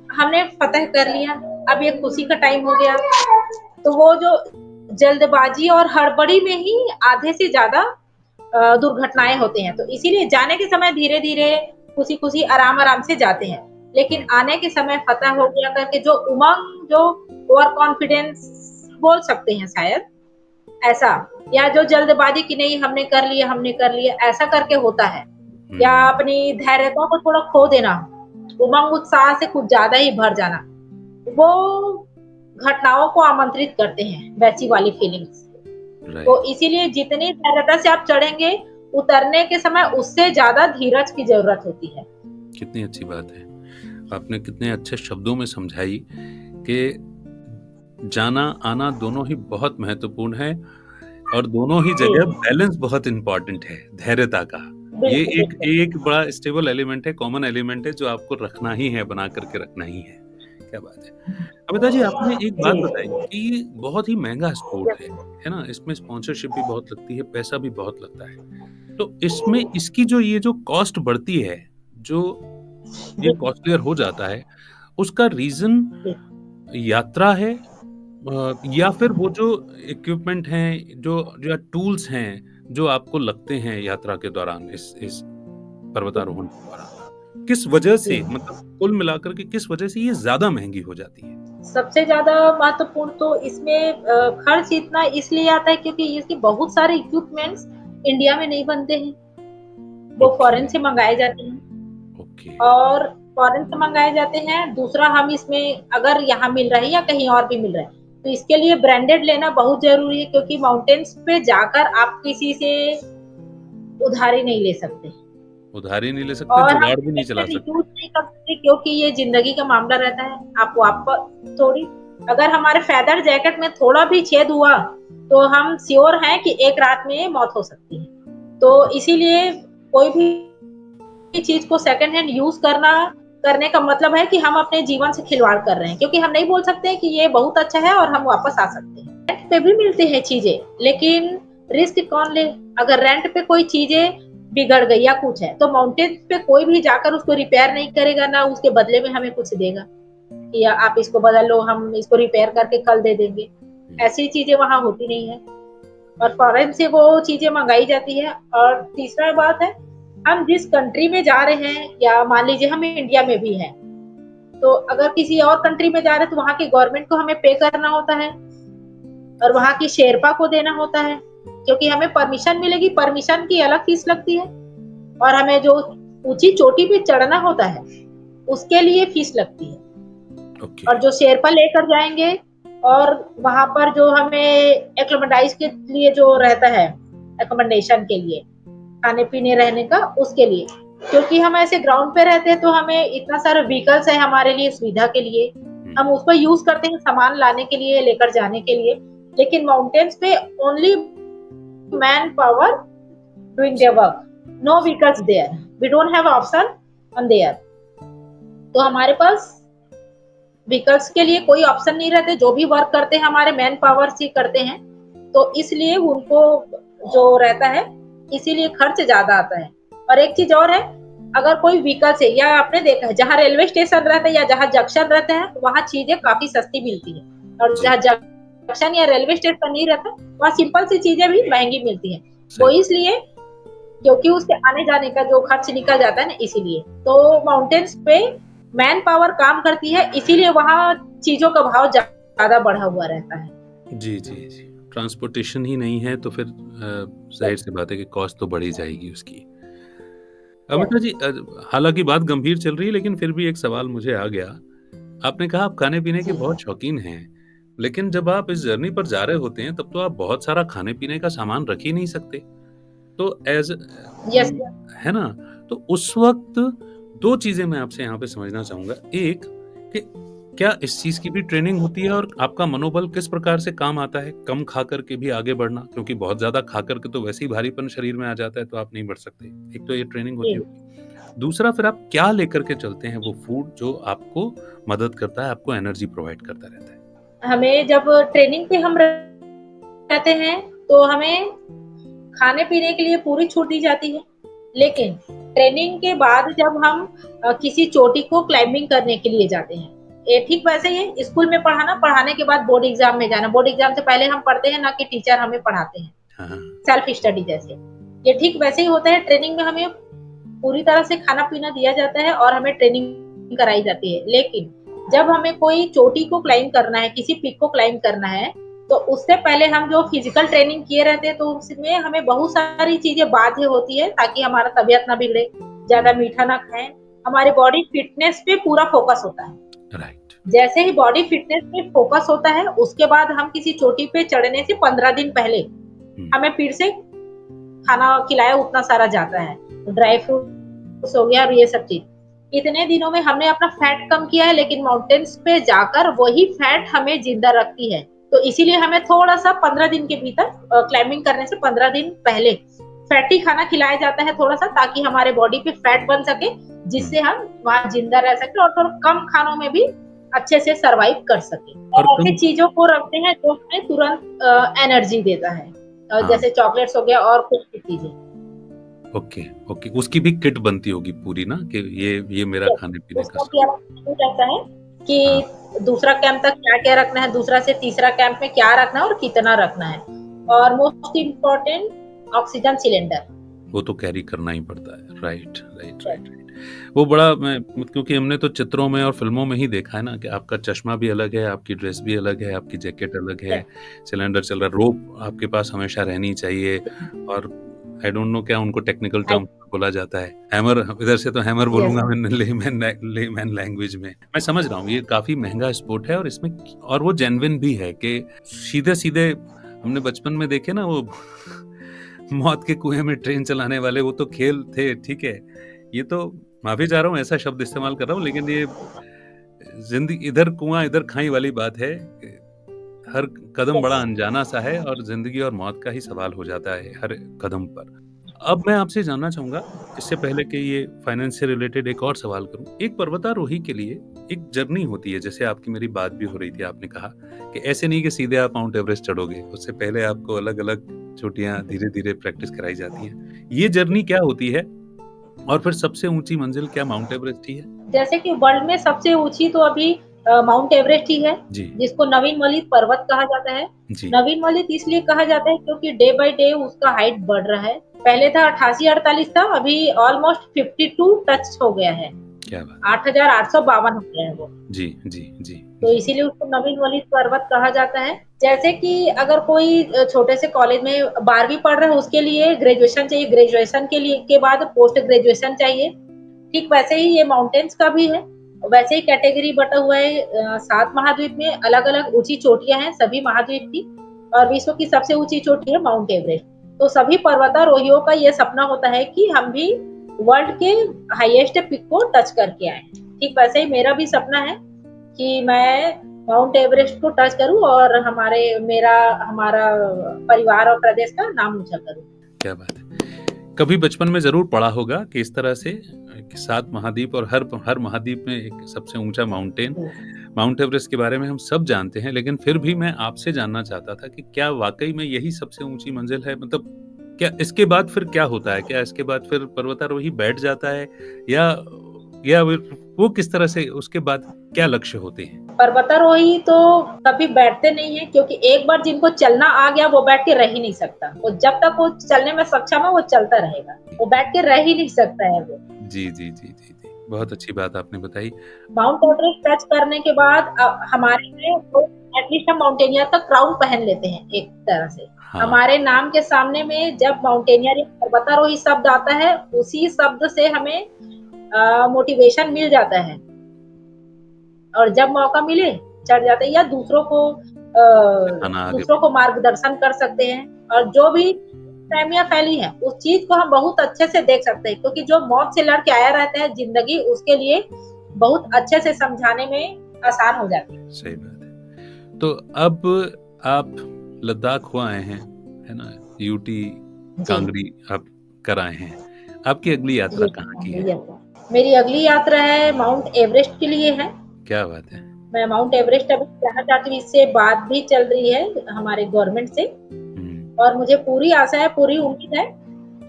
हमने फतह कर लिया, अब ये खुशी का टाइम हो गया। तो वो जो जल्दबाजी और हड़बड़ी में ही आधे से ज्यादा दुर्घटनाएं होते हैं। तो इसीलिए जाने के समय धीरे धीरे खुशी खुशी आराम आराम से जाते हैं, लेकिन आने के समय फतह हो गया करके जो उमंग, जो ओवर कॉन्फिडेंस बोल सकते हैं शायद, ऐसा, या जो जल्दबाजी की नहीं हमने कर लिया ऐसा करके होता है, या हुँ, अपनी धैर्यता को थोड़ा खो देना, उमंग उत्साह से कुछ ज्यादा ही भर जाना, वो घटनाओं को आमंत्रित करते हैं, वैसी वाली फीलिंग्स। तो राइट। इसीलिए जितनी धैर्यता से आप चढ़ेंगे, उतरने के समय उससे ज़्यादा धीरज की ज़रूरत होती है। कितनी अच्छी बात है। आपने कितने अच्छे शब्दों में समझाई कि जाना-आना दोनों ही बहुत महत्वपूर्ण है और दोनों ही जी, जगह बैलेंस बहुत इम्पोर्टेंट है, धैर्यता का। ये बिल्कुल, एक बिल्कुल। एक बड़ा स्टेबल एलिमेंट है, कॉमन एलिमेंट है जो आपको रखना ही है, बना कर के रखना ही है। क्या बात है। अमिता जी आपने एक बात जी, बताई कि ये बहुत ही महँगा स्पोर्ट है ना? इसमें स्पॉन्सरशिप भी बहुत लगती है, पैसा भी बहुत लगता है। तो इसमें इसकी जो ये जो कॉस्ट बढ़ती है, जो ये जी, कॉस्टलियर हो जाता है, उसका रीज़न जी। यात्रा है या फिर वो जो इक्विपमेंट हैं, जो जो टूल्स हैं, जो आपको लगते हैं यात्रा के दौरान इस पर्वतारोहण के दौरान? किस वजह जी। से, मतलब कुल मिलाकर के किस वजह से ये ज़्यादा महँगी हो जाती है? सबसे ज़्यादा महत्वपूर्ण तो इसमें खर्च इतना इसलिए आता है क्योंकि इसके बहुत सारे इक्विपमेंट्स इंडिया में नहीं बनते हैं, वो ओके, फॉरेन से मंगाए जाते हैं। ओके। और फॉरेन से मंगाए जाते हैं, दूसरा हम इसमें अगर यहाँ मिल रहा है या कहीं और भी मिल रहा है, तो इसके लिए ब्रांडेड लेना बहुत ज़रूरी है क्योंकि माउंटेन्स पे जाकर आप किसी से उधारी नहीं ले सकते उधारी नहीं ले सकते, और हम जुगाड़ भी नहीं पैसे चला भी सकते। यूज़ नहीं कर सकते क्योंकि ये ज़िंदगी का मामला रहता है। आप वापस थोड़ी अगर हमारे फेदर जैकेट में थोड़ा भी छेद हुआ, तो हम श्योर हैं कि एक रात में मौत हो सकती है। तो इसीलिए कोई भी चीज़ को सेकंड हैंड यूज़ करने का मतलब है कि हम अपने जीवन से खिलवाड़ कर रहे हैं क्योंकि हम नहीं बोल सकते कि ये बहुत अच्छा है और हम वापस आ सकते हैं। रेंट पे भी मिलती हैं चीज़ें, लेकिन रिस्क कौन ले? अगर रेंट पे कोई चीज़ें बिगड़ गई या कुछ है, तो माउंटेन पे कोई भी जाकर उसको रिपेयर नहीं करेगा, ना उसके बदले में हमें कुछ देगा कि आप इसको बदल लो, हम इसको रिपेयर करके कल दे देंगे। हुँ, ऐसी चीज़ें वहाँ होती नहीं है और फॉरेन से वो चीज़ें मँगाई जाती है और तीसरा बात है हम जिस कंट्री में जा रहे हैं या मान लीजिए हम इंडिया में भी हैं, तो अगर किसी और कंट्री में जा रहे हैं तो वहाँ की गवर्नमेंट को हमें पे करना होता है और वहाँ की शेर्पा को देना होता है, क्योंकि हमें परमिशन मिलेगी, परमिशन की अलग फीस लगती है और हमें जो ऊँची चोटी पे चढ़ना होता है, उसके लिए फीस लगती है ओके। और जो शेर्पा लेकर जाएँगे और वहाँ पर जो हमें एक्लेमेटाइज़ के लिए जो रहता है, अकोमोडेशन के लिए, खाने-पीने, रहने का उसके लिए। क्योंकि हम ऐसे ग्राउंड पे रहते हैं तो हमें इतना सारा व्हीकल्स है हमारे लिए सुविधा के लिए, हुँ, हम उसको यूज़ करते हैं सामान लाने के लिए, लेकर जाने के लिए। लेकिन माउंटेन्स पे only man power doing their work, no vehicles there, we don't have option on there. तो हमारे पास व्हीकल्स के लिए कोई ऑप्शन नहीं रहते, जो भी वर्क करते हैं हमारे मैन पावर से करते हैं, तो इसलिए उनको जो रहता है, इसीलिए खर्च ज़्यादा आता है। और एक चीज़ और है, अगर कोई व्हीकल से या आपने देखा है जहाँ रेलवे स्टेशन रहता है या जहाँ जंक्शन रहते हैं, वहाँ चीज़ें काफ़ी सस्ती मिलती हैं और जी, जहाँ जंक्शन या रेलवे स्टेशन नहीं रहता, वहाँ सिंपल सी चीज़ें भी महँगी मिलती हैं। वो सही बात। इसलिए क्योंकि उसके आने-जाने का जो खर्च निकल जाता है ना इसीलिए। तो माउंटेन्स पे मैन पावर काम करती है, इसीलिए वहाँ चीज़ों का भाव ज़्यादा बढ़ा हुआ रहता है। जी, जी, जी। ट्रांसपोर्टेशन ही नहीं है तो फिर ज़ाहिर-सी बात है कि कॉस्ट तो बढ़ ही जाएगी उसकी। अमिता यस, जी, हालाँकि बात गंभीर चल रही है लेकिन फिर भी एक सवाल मुझे आ गया। आपने कहा आप खाने-पीने के जी। बहुत शौकीन हैं, लेकिन जब आप इस जर्नी पर जा रहे होते हैं तब तो आप बहुत सारा खाने-पीने का सामान रख ही नहीं सकते। तो यस, है ना? तो उस वक़्त 2 चीज़ें मैं आपसे यहाँ पे समझना चाहूँगा। एक, कि क्या इस चीज़ की भी ट्रेनिंग होती है और आपका मनोबल किस प्रकार से काम आता है, कम खा कर के भी आगे बढ़ना? क्योंकि बहुत ज़्यादा खा कर के तो वैसे ही भारीपन शरीर में आ जाता है, तो आप नहीं बढ़ सकते। एक तो ये ट्रेनिंग जी। होती होगी। दूसरा, फिर आप क्या लेकर के चलते हैं वो फूड जो आपको मदद करता है, आपको एनर्जी प्रोवाइड करता रहता है? हमें जब ट्रेनिंग पे हम रहते हैं, तो हमें खाने-पीने के लिए पूरी छूट दी जाती है। ओके। लेकिन ट्रेनिंग के बाद जब हम किसी चोटी को क्लाइंबिंग करने के लिए जाते हैं, ये ठीक वैसे ही है, स्कूल में पढ़ाना, पढ़ाने के बाद बोर्ड एग्ज़ाम में जाना। बोर्ड एग्ज़ाम से पहले हम पढ़ते हैं, ना कि टीचर हमें पढ़ाते हैं, हाँ, हाँ। सेल्फ स्टडी जैसे। ये ठीक वैसे ही होता है, ट्रेनिंग में हमें पूरी तरह से खाना-पीना दिया जाता है और हमें ट्रेनिंग कराई जाती है। लेकिन जब हमें कोई चोटी को क्लाइंब करना है, किसी पीक को क्लाइंब करना है, तो उससे पहले हम जो फिज़िकल ट्रेनिंग किए रहते हैं, तो उसमें हमें बहुत सारी चीज़ें बाध्य होती है ताकि हमारा तबीयत ना बिगड़े, हुँ, ज़्यादा मीठा ना खाएँ। हमारी बॉडी फिटनेस पे पूरा फ़ोकस होता है। राइट। जैसे ही बॉडी फिटनेस पे फ़ोकस होता है, उसके बाद हम किसी चोटी पे चढ़ने से 15 दिन पहले हुँ, हमें फिर से खाना खिलाया उतना सारा जाता है। ड्राई फ्रूट्स हो गया और ये सब चीज़। इतने दिनों में हमने अपना फैट कम किया है लेकिन माउंटेन्स पे जाकर वही फैट हमें ज़िंदा रखती है। तो इसीलिए हमें थोड़ा-सा 15 दिन के भीतर क्लाइंबिंग करने से 15 दिन पहले फैटी खाना खिलाया जाता है थोड़ा-सा ताकि हमारे बॉडी पे फैट बन सके, हुँ। जिससे हम वहाँ ज़िंदा रह सकें और थोड़ा कम खानों में भी अच्छे से सर्वाइव कर सकें। और और ऐसी कम चीज़ों को रखते हैं जो हमें तुरंत एनर्जी देता है। हाँ। जैसे चॉकलेट्स हो गया और कुछ भी चीज़ें। Okay, okay. उसकी भी किट बनती होगी पूरी ना, कि ये मेरा यस, खाने-पीने का उसका भी अलग मेन्यू रहता है हाँ, कि दूसरा कैंप तक क्या-क्या रखना है, दूसरा से तीसरा कैंप में क्या रखना है और कितना रखना है। और मोस्ट इम्पोर्टेंट ऑक्सीजन सिलेंडर। वो तो कैरी करना ही पड़ता है। Right, right, yes, right, right. वो बड़ा मैं क्योंकि हमने तो चित्रों में और फ़िल्मों में ही देखा है ना कि आपका चश्मा भी अलग है, आपकी ड्रेस भी अलग है, आपकी जैकेट अलग है, सिलेंडर चल रहा है, रोप आपके पास हमेशा रहनी चाहिए और आई डोंट नो क्या उनको टेक्निकल टर्म बोला जाता है। हैमर इधर से तो हैमर यस बोलूँगा मैं लेमैन लैंग्वेज में। मैं समझ रहा हूँ ये काफ़ी महँगा स्पोर्ट है और इसमें और वो जेन्युइन भी है कि सीधे-सीधे हमने बचपन में देखे ना वो मौत के कुएँ में ट्रेन चलाने वाले वो तो खेल थे, ठीक है। ये तो माफ़ी चाह रहा हूँ ऐसा शब्द इस्तेमाल कर रहा हूँ लेकिन ये ज़िंदगी इधर कुआँ इधर खाई वाली बात है। हर कदम बड़ा अनजाना सा है और ज़िंदगी और मौत का ही सवाल हो जाता है हर कदम पर। अब मैं आपसे जानना चाहूँगा इससे पहले कि ये फाइनेंस से रिलेटेड एक और सवाल करूँ। एक पर्वतारोही के लिए एक जर्नी होती है जैसे आपकी मेरी बात भी हो रही थी आपने कहा कि ऐसे नहीं कि सीधे आप माउंट एवरेस्ट चढ़ोगे। उससे पहले आपको अलग-अलग चोटियाँ धीरे-धीरे प्रैक्टिस कराई जाती हैं। ये जर्नी क्या होती है? और फिर सबसे ऊँची मंजिल क्या माउंट एवरेस्ट ही है? जैसे कि वर्ल्ड में सबसे ऊँची तो अभी माउंट एवरेस्ट ही है, जी, जिसको नवीन मलिक पर्वत कहा जाता है। जी। नवीन मलिक इसलिए कहा जाता है क्योंकि डे बाय डे उसका हाइट बढ़ रहा है। पहले था 88-48 था, अभी ऑलमोस्ट 52 टच हो गया है। क्या बात! 8,852 हो गया है वो। जी, जी, जी, तो जी। इसीलिए उसको नवीन वलिद पर्वत कहा जाता है। जैसे कि अगर कोई छोटे से कॉलेज में 12वीं पढ़ रहा है उसके लिए ग्रेजुएशन चाहिए, ग्रेजुएशन के लिए के बाद पोस्ट ग्रेजुएशन चाहिए। ठीक वैसे ही ये माउंटेन्स का भी है। वैसे ही कैटेगरी बटा हुआ है 7 महाद्वीप में अलग-अलग ऊँची चोटियाँ हैं सभी महाद्वीप की और विश्व की सबसे ऊँची चोटी है माउंट एवरेस्ट। तो सभी पर्वतारोहियों का ये सपना होता है कि हम भी वर्ल्ड के हाईएस्ट पीक को टच करके आएँ। ठीक वैसे ही मेरा भी सपना है कि मैं माउंट एवरेस्ट को टच करूँ और हमारा परिवार और प्रदेश का नाम ऊँचा करूँ। क्या बात है! कभी बचपन में ज़रूर पढ़ा होगा कि इस तरह से कि 7 महाद्वीप और हर महाद्वीप में एक सबसे ऊँचा माउंटेन, जी। माउंट एवरेस्ट के बारे में हम सब जानते हैं, लेकिन फिर भी मैं आपसे जानना चाहता था कि क्या वाक़ई में यही सबसे ऊँची मंज़िल है? मतलब क्या इसके बाद फिर क्या होता है? क्या इसके बाद फिर पर्वतारोही बैठ जाता है या वो किस तरह से उसके बाद क्या लक्ष्य होते हैं? पर्वतारोही तो कभी बैठते नहीं हैं क्योंकि एक बार जिनको चलना आ गया वो बैठ के रह ही नहीं सकता। वो जब तक वो चलने में सक्षम है वो चलता रहेगा। वो बैठ के रह ही नहीं सकता है वो। जी, जी, जी, जी, जी। बहुत अच्छी बात आपने बताई। माउंट एवरेस्ट टच करने के बाद हमारे में तो एटलीस्ट हम माउंटेनियर का क्राउन पहन लेते हैं एक तरह से। हाँ, हमारे नाम के सामने में जब माउंटेनियर या पर्वतारोही शब्द आता है, उसी शब्द से हमें मोटिवेशन मिल जाता है और जब मौका मिले चढ़ जाते हैं या दिखाना आगे दूसरों को मार्गदर्शन कर सकते हैं और जो भी ख़ामियाँ फैली हैं, उस चीज़ को हम बहुत अच्छे से देख सकते हैं क्योंकि जो मौत से लड़ के आया रहता है ज़िंदगी उसके लिए बहुत अच्छे से समझाने में आसान हो जाती है। सही बात है। तो अब आप लद्दाख हो आए हैं, है ना? यूटी, जी, कांगड़ी आप कर आए हैं। आपकी अगली यात्रा ये कहाँ की है? मेरी अगली यात्रा है माउंट एवरेस्ट के लिए है। क्या बात है! मैं माउंट एवरेस्ट अभी जाना चाहती हूँ, इससे बात भी चल रही है हमारे गवर्नमेंट से हुँ, और मुझे पूरी आशा है, पूरी उम्मीद है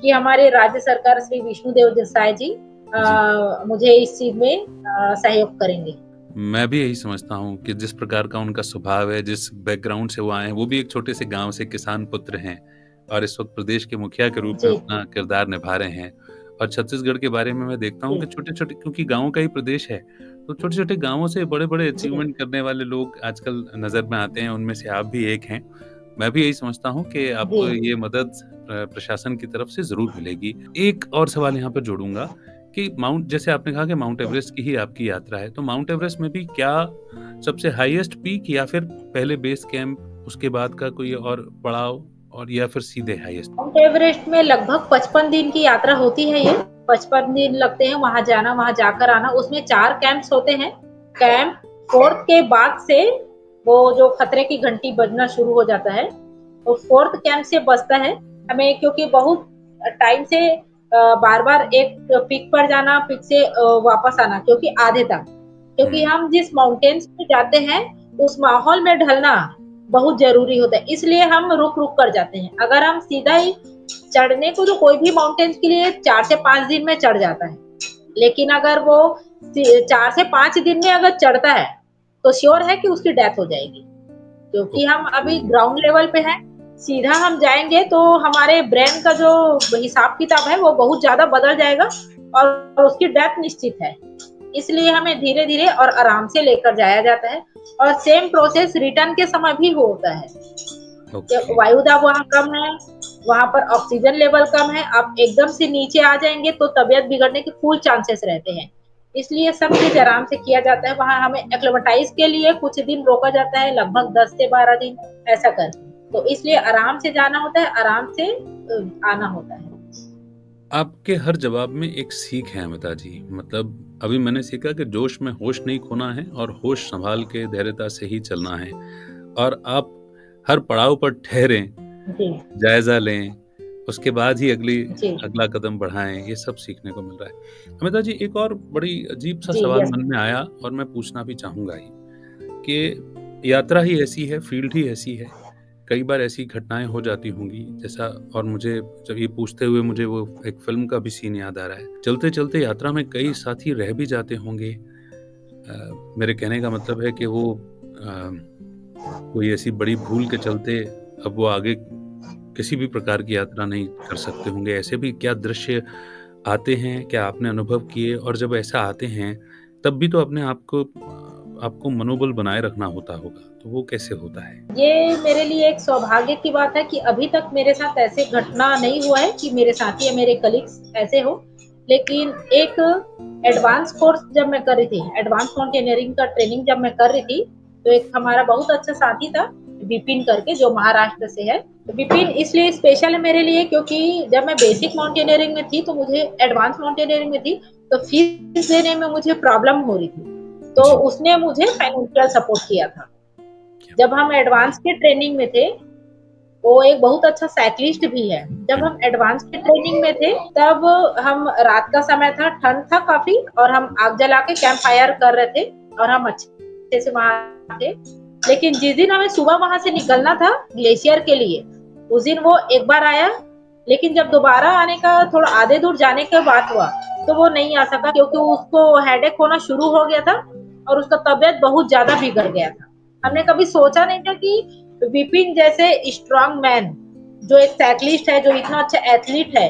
कि हमारे राज्य सरकार श्री विष्णुदेव देसाई जी जी। मुझे इस चीज़ में सहयोग करेंगे। मैं भी यही समझता हूँ कि जिस प्रकार का उनका स्वभाव है, जिस बैकग्राउंड से वो आए हैं, वो भी एक छोटे से गाँव से किसान पुत्र हैं और इस वक़्त प्रदेश के मुखिया के रूप में जी, अपना किरदार निभा रहे हैं। और छत्तीसगढ़ के बारे में मैं देखता हूँ जी, कि छोटे-छोटे क्योंकि गाँव का ही प्रदेश है, तो छोटे-छोटे गाँवों से बड़े-बड़े जी, अचीवमेंट करने वाले लोग आजकल नज़र में आते हैं, उनमें से आप भी एक हैं। मैं भी यही समझता हूँ कि जी, आपको ये मदद प्रशासन की तरफ से ज़रूर मिलेगी। एक और सवाल यहाँ पर जोड़ूँगा कि माउंट जैसे आपने कहा कि माउंट जी। एवरेस्ट की ही आपकी यात्रा है, तो माउंट एवरेस्ट में भी क्या सबसे हाईएस्ट पीक या फिर पहले बेस कैंप, उसके बाद का कोई और पड़ाव और या फिर सीधे हाईएस्ट? माउंट एवरेस्ट में लगभग 55 दिन की यात्रा होती है ये। 55 दिन लगते हैं वहाँ जाना, वहाँ जाकर आना। उसमें 4 कैंप्स होते हैं। कैंप 4th के बाद से वो जो खतरे की घंटी बजना शुरू हो जाता है, तो 4th कैंप से बजता है। हमें क्योंकि बहुत टाइम से बार-बार एक पीक पर जाना, पीक से वापस आना क्योंकि आधे तक। क्योंकि हुँ, हम जिस माउंटेन्स पे जाते हैं, उस माहौल में ढलना बहुत ज़रूरी होता है, इसलिए हम रुक-रुक कर जाते हैं। अगर हम सीधा ही चढ़ने को तो कोई भी माउंटेन्स के लिए 4 से 5 दिन में चढ़ जाता है। लेकिन अगर वो 4 से 5 दिन में अगर चढ़ता है, तो श्योर है कि उसकी डेथ हो जाएगी। क्योंकि हम ओके, अभी ग्राउंड लेवल पे हैं, सीधा हम जाएँगे तो हमारे ब्रेन का जो हिसाब-किताब है वो बहुत ज़्यादा बदल जाएगा और उसकी डेप्थ निश्चित है, इसलिए हमें धीरे धीरे और आराम से लेकर जाया जाता है। और सेम प्रोसेस रिटर्न के समय भी होता है। ओके। वायु दाब वहाँ कम है, वहाँ पर ऑक्सीजन लेवल कम है, आप एकदम से नीचे आ जाएंगे तो तबीयत बिगड़ने के फुल चांसेस रहते हैं। इसलिए सब चीज आराम से किया जाता है। वहाँ हमें एक्लेमेटाइज के लिए कुछ दिन रोका जाता है, लगभग 10 से 12 दिन ऐसा करके। तो इसलिए आराम से जाना होता है, आराम से आना होता है। आपके हर जवाब में एक सीख है अमिता जी। मतलब अभी मैंने सीखा कि जोश में होश नहीं खोना है और होश संभाल के धैर्यता से ही चलना है। और आप हर पड़ाव पर ठहरें, जी जायजा लें, उसके बाद ही जी अगला कदम बढ़ाएं। ये सब सीखने को मिल रहा है। अमिता जी, एक और बड़ी अजीब सा जी सवाल यस मन में आया और मैं पूछना भी चाहूंगा ही कि यात्रा ही ऐसी है, फील्ड ही ऐसी है, कई बार ऐसी घटनाएं हो जाती होंगी जैसा। और मुझे जब ये पूछते हुए मुझे वो एक फिल्म का भी सीन याद आ रहा है। चलते चलते यात्रा में कई साथी रह भी जाते होंगे। मेरे कहने का मतलब है कि वो कोई ऐसी बड़ी भूल के चलते अब वो आगे किसी भी प्रकार की यात्रा नहीं कर सकते होंगे। ऐसे भी क्या दृश्य आते हैं, क्या आपने अनुभव किए? और जब ऐसा आते हैं तब भी तो अपने आपको मनोबल बनाए रखना होता होगा, तो वो कैसे होता है? ये मेरे लिए एक सौभाग्य की बात है कि अभी तक मेरे साथ ऐसे घटना नहीं हुआ है कि मेरे साथी या मेरे कलीग्स ऐसे हो। लेकिन एक एडवांस कोर्स जब मैं कर रही थी, एडवांस माउंटेनियरिंग का ट्रेनिंग जब मैं कर रही थी, तो एक हमारा बहुत अच्छा साथी था, विपिन करके, जो महाराष्ट्र से है। तो विपिन इसलिए स्पेशल है मेरे लिए क्योंकि जब मैं बेसिक माउंटेनियरिंग में थी तो मुझे एडवांस माउंटेनियरिंग में थी, तो फीस देने में मुझे प्रॉब्लम हो रही थी। तो जी। उसने मुझे फाइनेंशियल सपोर्ट किया था। क्या जब हम एडवांस के ट्रेनिंग में थे, वो एक बहुत अच्छा साइक्लिस्ट भी है। जब हम एडवांस के ट्रेनिंग में थे, तब हम रात का समय था, ठंड था काफ़ी, और हम आग जला के कैंप फायर कर रहे थे और हम अच्छे से वहाँ थे। लेकिन जिस दिन हमें सुबह वहाँ से निकलना था ग्लेशियर के लिए, उस दिन वो एक बार आया, लेकिन जब दोबारा आने का थोड़ा आधे दूर जाने के बाद हुआ, तो वो नहीं आ सका क्योंकि उसको हेडेक होना शुरू हो गया था और उसका तबीयत बहुत ज़्यादा बिगड़ गया था। हमने कभी सोचा नहीं था कि विपिन जैसे स्ट्रॉन्ग मैन, जो एक साइक्लिस्ट है, जो इतना अच्छा एथलीट है,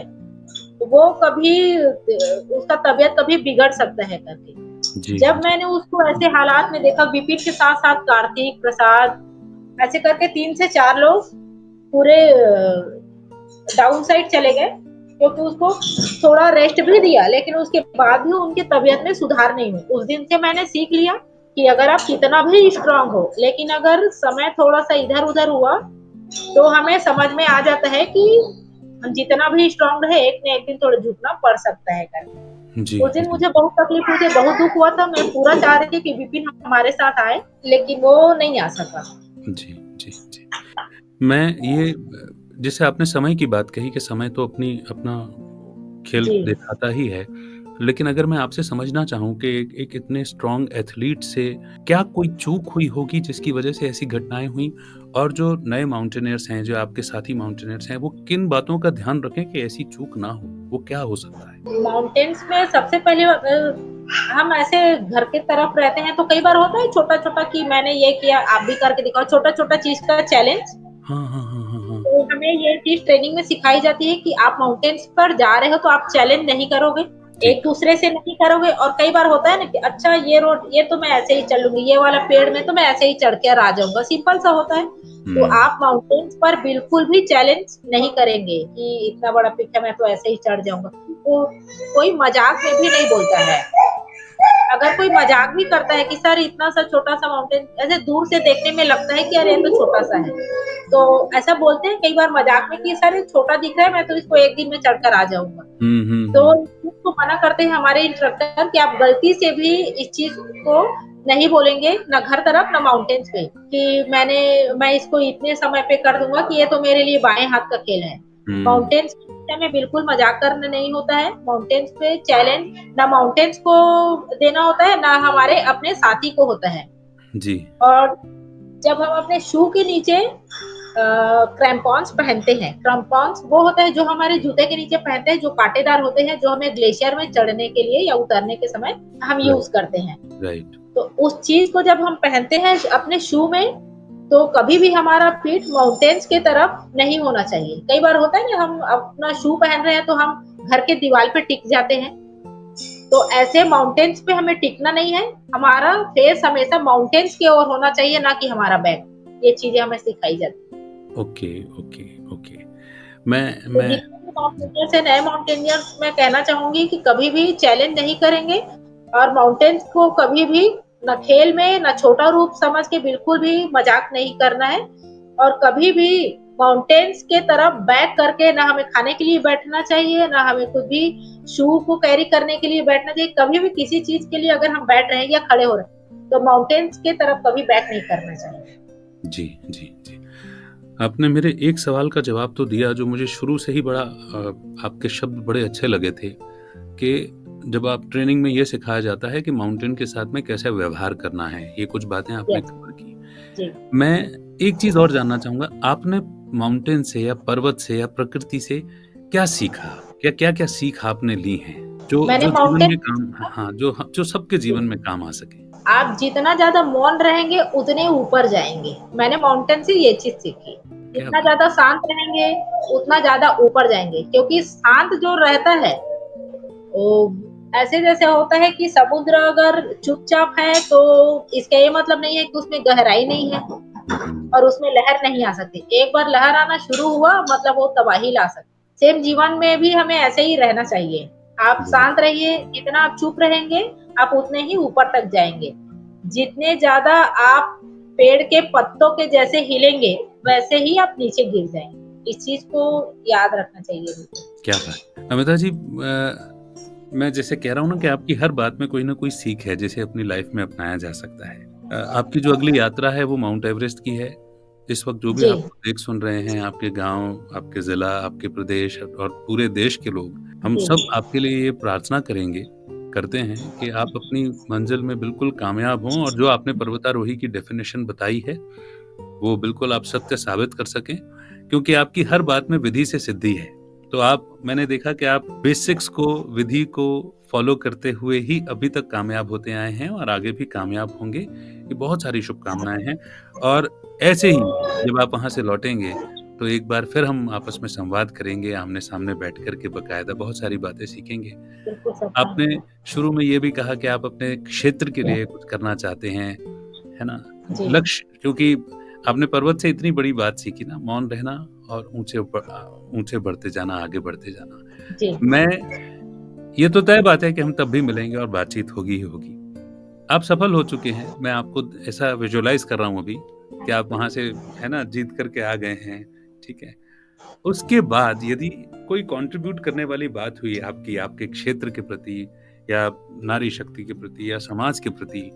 वो कभी उसका तबीयत कभी बिगड़ सकता है करके। जी, जब जी, मैंने उसको ऐसे हालात में देखा, विपिन के साथ साथ कार्तिक, प्रसाद, ऐसे करके 3 से 4 लोग पूरे डाउन साइड चले गए, क्योंकि उसको थोड़ा रेस्ट भी दिया, लेकिन उसके बाद भी उनकी तबीयत में सुधार नहीं हुई। उस दिन से मैंने सीख लिया कि अगर आप कितना भी स्ट्रांग हो, लेकिन अगर समय थोड़ा सा इधर उधर हुआ, तो हमें समझ में आ जाता है कि हम जितना भी स्ट्रांग रहे, एक न एक दिन थोड़ा झुकना पड़ सकता है करके। जी, उस दिन जी, मुझे बहुत तकलीफ हुई थी, बहुत दुख हुआ था। मैं पूरा चाह रही थी कि विपिन हमारे साथ आए, लेकिन वो नहीं आ सका। जी, जी, जी। मैं ये जैसे आपने समय की बात कही कि समय तो अपना खेल जी दिखाता ही है। लेकिन अगर मैं आपसे समझना चाहूँ कि एक इतने स्ट्रॉन्ग एथलीट से क्या कोई चूक हुई होगी जिसकी वजह से ऐसी घटनाएँ हुईं? और जो नए माउंटेनियर्स हैं, जो आपके साथी माउंटेनियर्स हैं, वो किन बातों का ध्यान रखें कि ऐसी चूक ना हो? वो क्या हो सकता है? माउंटेन्स में सबसे पहले हम ऐसे घर के तरफ रहते हैं तो कई बार होता है छोटा-छोटा कि मैंने ये किया, आप भी करके दिखाओ, छोटा-छोटा चीज़ का चैलेंज। हाँ, हाँ, हाँ, हाँ, हाँ। तो हमें ये चीज़ ट्रेनिंग में सिखाई जाती है कि आप माउंटेन्स पर जा रहे हो तो आप चैलेंज नहीं करोगे, ठीक। एक-दूसरे से नहीं करोगे। और कई बार होता है ना कि अच्छा ये रोड, ये तो मैं ऐसे ही चल लूँगी, ये वाला पेड़ में तो मैं ऐसे ही चढ़ कर आ जाऊँगा, सिंपल सा होता है। तो हुँ। आप माउंटेन्स पर बिल्कुल भी चैलेंज नहीं करेंगे कि इतना बड़ा पीक है, मैं तो ऐसे ही चढ़ जाऊँगा। तो कोई मज़ाक में भी नहीं बोलता है। अगर कोई मज़ाक भी करता है कि सर इतना सा छोटा-सा माउंटेन, ऐसे दूर से देखने में लगता है कि अरे ये तो छोटा-सा है। तो ऐसा बोलते हैं कई बार मज़ाक में कि सर ये छोटा दिख रहा है, मैं तो इसको 1 दिन में चढ़कर आ जाऊँगा। हुँ, हुँ, तो हुँ। इस चीज़ को मना करते हैं हमारे इंस्ट्रक्टर कि आप गलती से भी इस चीज़ को नहीं बोलेंगे, ना घर तरफ ना माउंटेन्स पे, कि मैं इसको इतने समय पे कर दूँगा कि ये तो मेरे लिए बाएँ हाथ का खेल है। हुँ। माउंटेन्स के विषय में बिल्कुल मज़ाक करना नहीं होता है। माउंटेन्स पे चैलेंज ना माउंटेन्स को देना होता है, ना हमारे अपने साथी को होता है। जी। और जब हम अपने शू के नीचे क्रैम्पॉन्स पहनते हैं, क्रैम्पॉन्स वो होता है जो हमारे जूते के नीचे पहनते हैं, जो कांटेदार होते हैं, जो हमें ग्लेशियर में चढ़ने के लिए या उतरने के समय हम राइट, यूज़ करते हैं। राइट। तो उस चीज़ को जब हम पहनते हैं अपने शू में, तो कभी भी हमारा फीट माउंटेन्स की तरफ नहीं होना चाहिए। कई बार होता है ना, हम अपना शू पहन रहे हैं तो हम घर के दीवार पे टिक जाते हैं, तो ऐसे माउंटेन्स पे हमें टिकना नहीं है, हमारा फेस हमेशा माउंटेन्स की ओर होना चाहिए, ना कि हमारा बैक। ये चीज़ें हमें सिखाई जाती हैं। Okay, okay, okay. मैं तो मैं जितने भी माउंटेनियर्स हैं, नए माउंटेनियर्स, मैं कहना चाहूँगी कि कभी भी चैलेंज नहीं करेंगे और माउंटेन्स को कभी भी ना खेल में, ना छोटा रूप समझ के बिल्कुल भी मज़ाक नहीं करना है और कभी भी माउंटेन्स के तरफ बैक करके ना हमें खाने के लिए बैठना चाहिए, ना हमें कुछ भी शू को कैरी करने के लिए बैठना चाहिए। कभी भी किसी चीज़ के लिए अगर हम बैठ रहे हैं या खड़े हो रहे हैं, तो माउंटेन्स के तरफ कभी बैक नहीं करना चाहिए। जी, जी, जी। आपने मेरे एक सवाल का जवाब तो दिया जो मुझे शुरू से ही बड़ा आपके शब्द बड़े अच्छे लगे थे कि जब आप ट्रेनिंग में ये सिखाया जाता है कि माउंटेन के साथ में कैसे व्यवहार करना है, ये कुछ बातें आपने यस, कवर की। जी। मैं एक चीज़ और जानना चाहूँगा, आपने माउंटेन से या पर्वत से या प्रकृति से क्या सीखा? क्या-क्या सीख आपने ली हैं, जो मैंने जो जीवन माउंटेन में काम हाँ, जो सबके जी। जीवन में काम आ सके? आप जितना ज़्यादा मौन रहेंगे, उतने ऊपर जाएँगे। मैंने माउंटेन से ये चीज़ सीखी। क्या जितना बात! ज़्यादा शांत रहेंगे, उतना ज़्यादा ऊपर जाएँगे, क्योंकि शांत जो रहता है, वो ऐसे जैसे होता है कि समुद्र अगर चुपचाप है, तो इसका ये मतलब नहीं है कि उसमें गहराई नहीं है हुँ, और उसमें लहर नहीं आ सकती। एक बार लहर आना शुरू हुआ, मतलब वो तबाही ला सकती। सेम जीवन में भी हमें ऐसे ही रहना चाहिए। आप बहुत शांत रहिए, जितना आप चुप रहेंगे, आप उतने ही ऊपर तक जाएँगे। जितने ज़्यादा आप पेड़ के पत्तों के जैसे हिलेंगे, वैसे ही आप नीचे गिर जाएँगे। इस चीज़ को याद रखना चाहिए बिल्कुल। क्या बात! अमिता जी, मैं जैसे कह रहा हूँ ना कि आपकी हर बात में कोई ना कोई सीख है जिसे अपनी लाइफ में अपनाया जा सकता है। आपकी जो अगली यात्रा है वो माउंट एवरेस्ट की है। इस वक़्त जो भी जी, आपको देख सुन रहे हैं, आपके गाँव, आपके ज़िला, आपके प्रदेश और पूरे देश के लोग, हम जी, सब आपके लिए ये प्रार्थना करेंगे, करते हैं कि आप अपनी मंज़िल में बिल्कुल कामयाब हों और जो आपने पर्वतारोही की डेफ़िनेशन बताई है, वो बिल्कुल आप सत्य साबित कर सकें, क्योंकि आपकी हर बात में विधि से सिद्धि है। तो मैंने देखा कि आप बेसिक्स को, विधि को फ़ॉलो करते हुए ही अभी तक कामयाब होते आए हैं और आगे भी कामयाब होंगे। ये बहुत सारी शुभकामनाएँ हैं और ऐसे ही जब आप वहाँ से लौटेंगे, तो एक बार फिर हम आपस में संवाद करेंगे, आमने-सामने बैठ कर के बाकायदा बहुत सारी बातें सीखेंगे। बिल्कुल सर, आपने थैंक यू। शुरू में ये भी कहा कि आप अपने क्षेत्र के लिए कुछ करना चाहते हैं, है ना? जी, लक्ष्य, क्योंकि आपने पर्वत से इतनी बड़ी बात सीखी ना, मौन रहना और ऊँचे बढ़ते जाना, आगे बढ़ते जाना। जी, मैं ये तो तय बात है कि हम तब भी मिलेंगे और बातचीत होगी ही होगी। आप सफल हो चुके हैं, मैं आपको ऐसा विज़ुअलाइज़ कर रहा हूँ अभी कि आप वहाँ से, है ना, जीत कर के आ गए हैं, ठीक है? उसके बाद यदि कोई कंट्रीब्यूट करने वाली बात हुई आपकी, आपके क्षेत्र के प्रति या नारी शक्ति के प्रति या समाज के प्रति,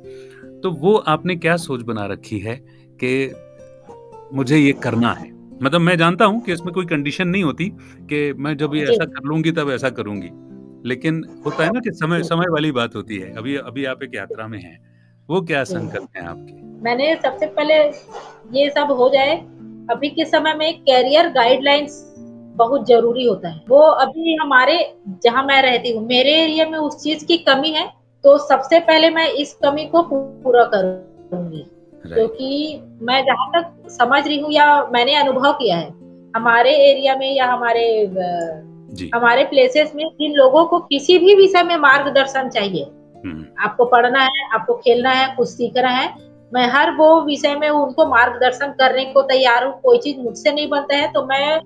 तो वो आपने क्या सोच बना रखी है कि मुझे ये करना है? मतलब मैं जानता हूँ कि इसमें कोई कंडीशन नहीं होती कि मैं जब ये जी, ऐसा कर लूँगी तब ऐसा करूँगी। लेकिन होता है ना कि समय जी, समय वाली बात होती है। अभी अभी आप एक यात्रा में हैं। वो क्या जी। संकल्प हैं आपके? मैंने सबसे पहले ये सब हो जाए, अभी के समय में करियर गाइडलाइंस बहुत ज़रूरी होता है। वो अभी हमारे जहाँ मैं रहती हूँ, मेरे एरिया में उस चीज़ की कमी है, तो सबसे पहले मैं इस कमी को पूरा करूँगी। राइट। क्योंकि मैं जहाँ तक समझ रही हूँ या मैंने अनुभव किया है, हमारे एरिया में या जी। हमारे प्लेसेस में जिन लोगों को किसी भी विषय में मार्गदर्शन चाहिए, हुँ, आपको पढ़ना है, आपको खेलना है, कुछ सीखना है, मैं हर वो विषय में उनको मार्गदर्शन करने को तैयार हूँ। कोई चीज़ मुझसे नहीं बनता है, तो मैं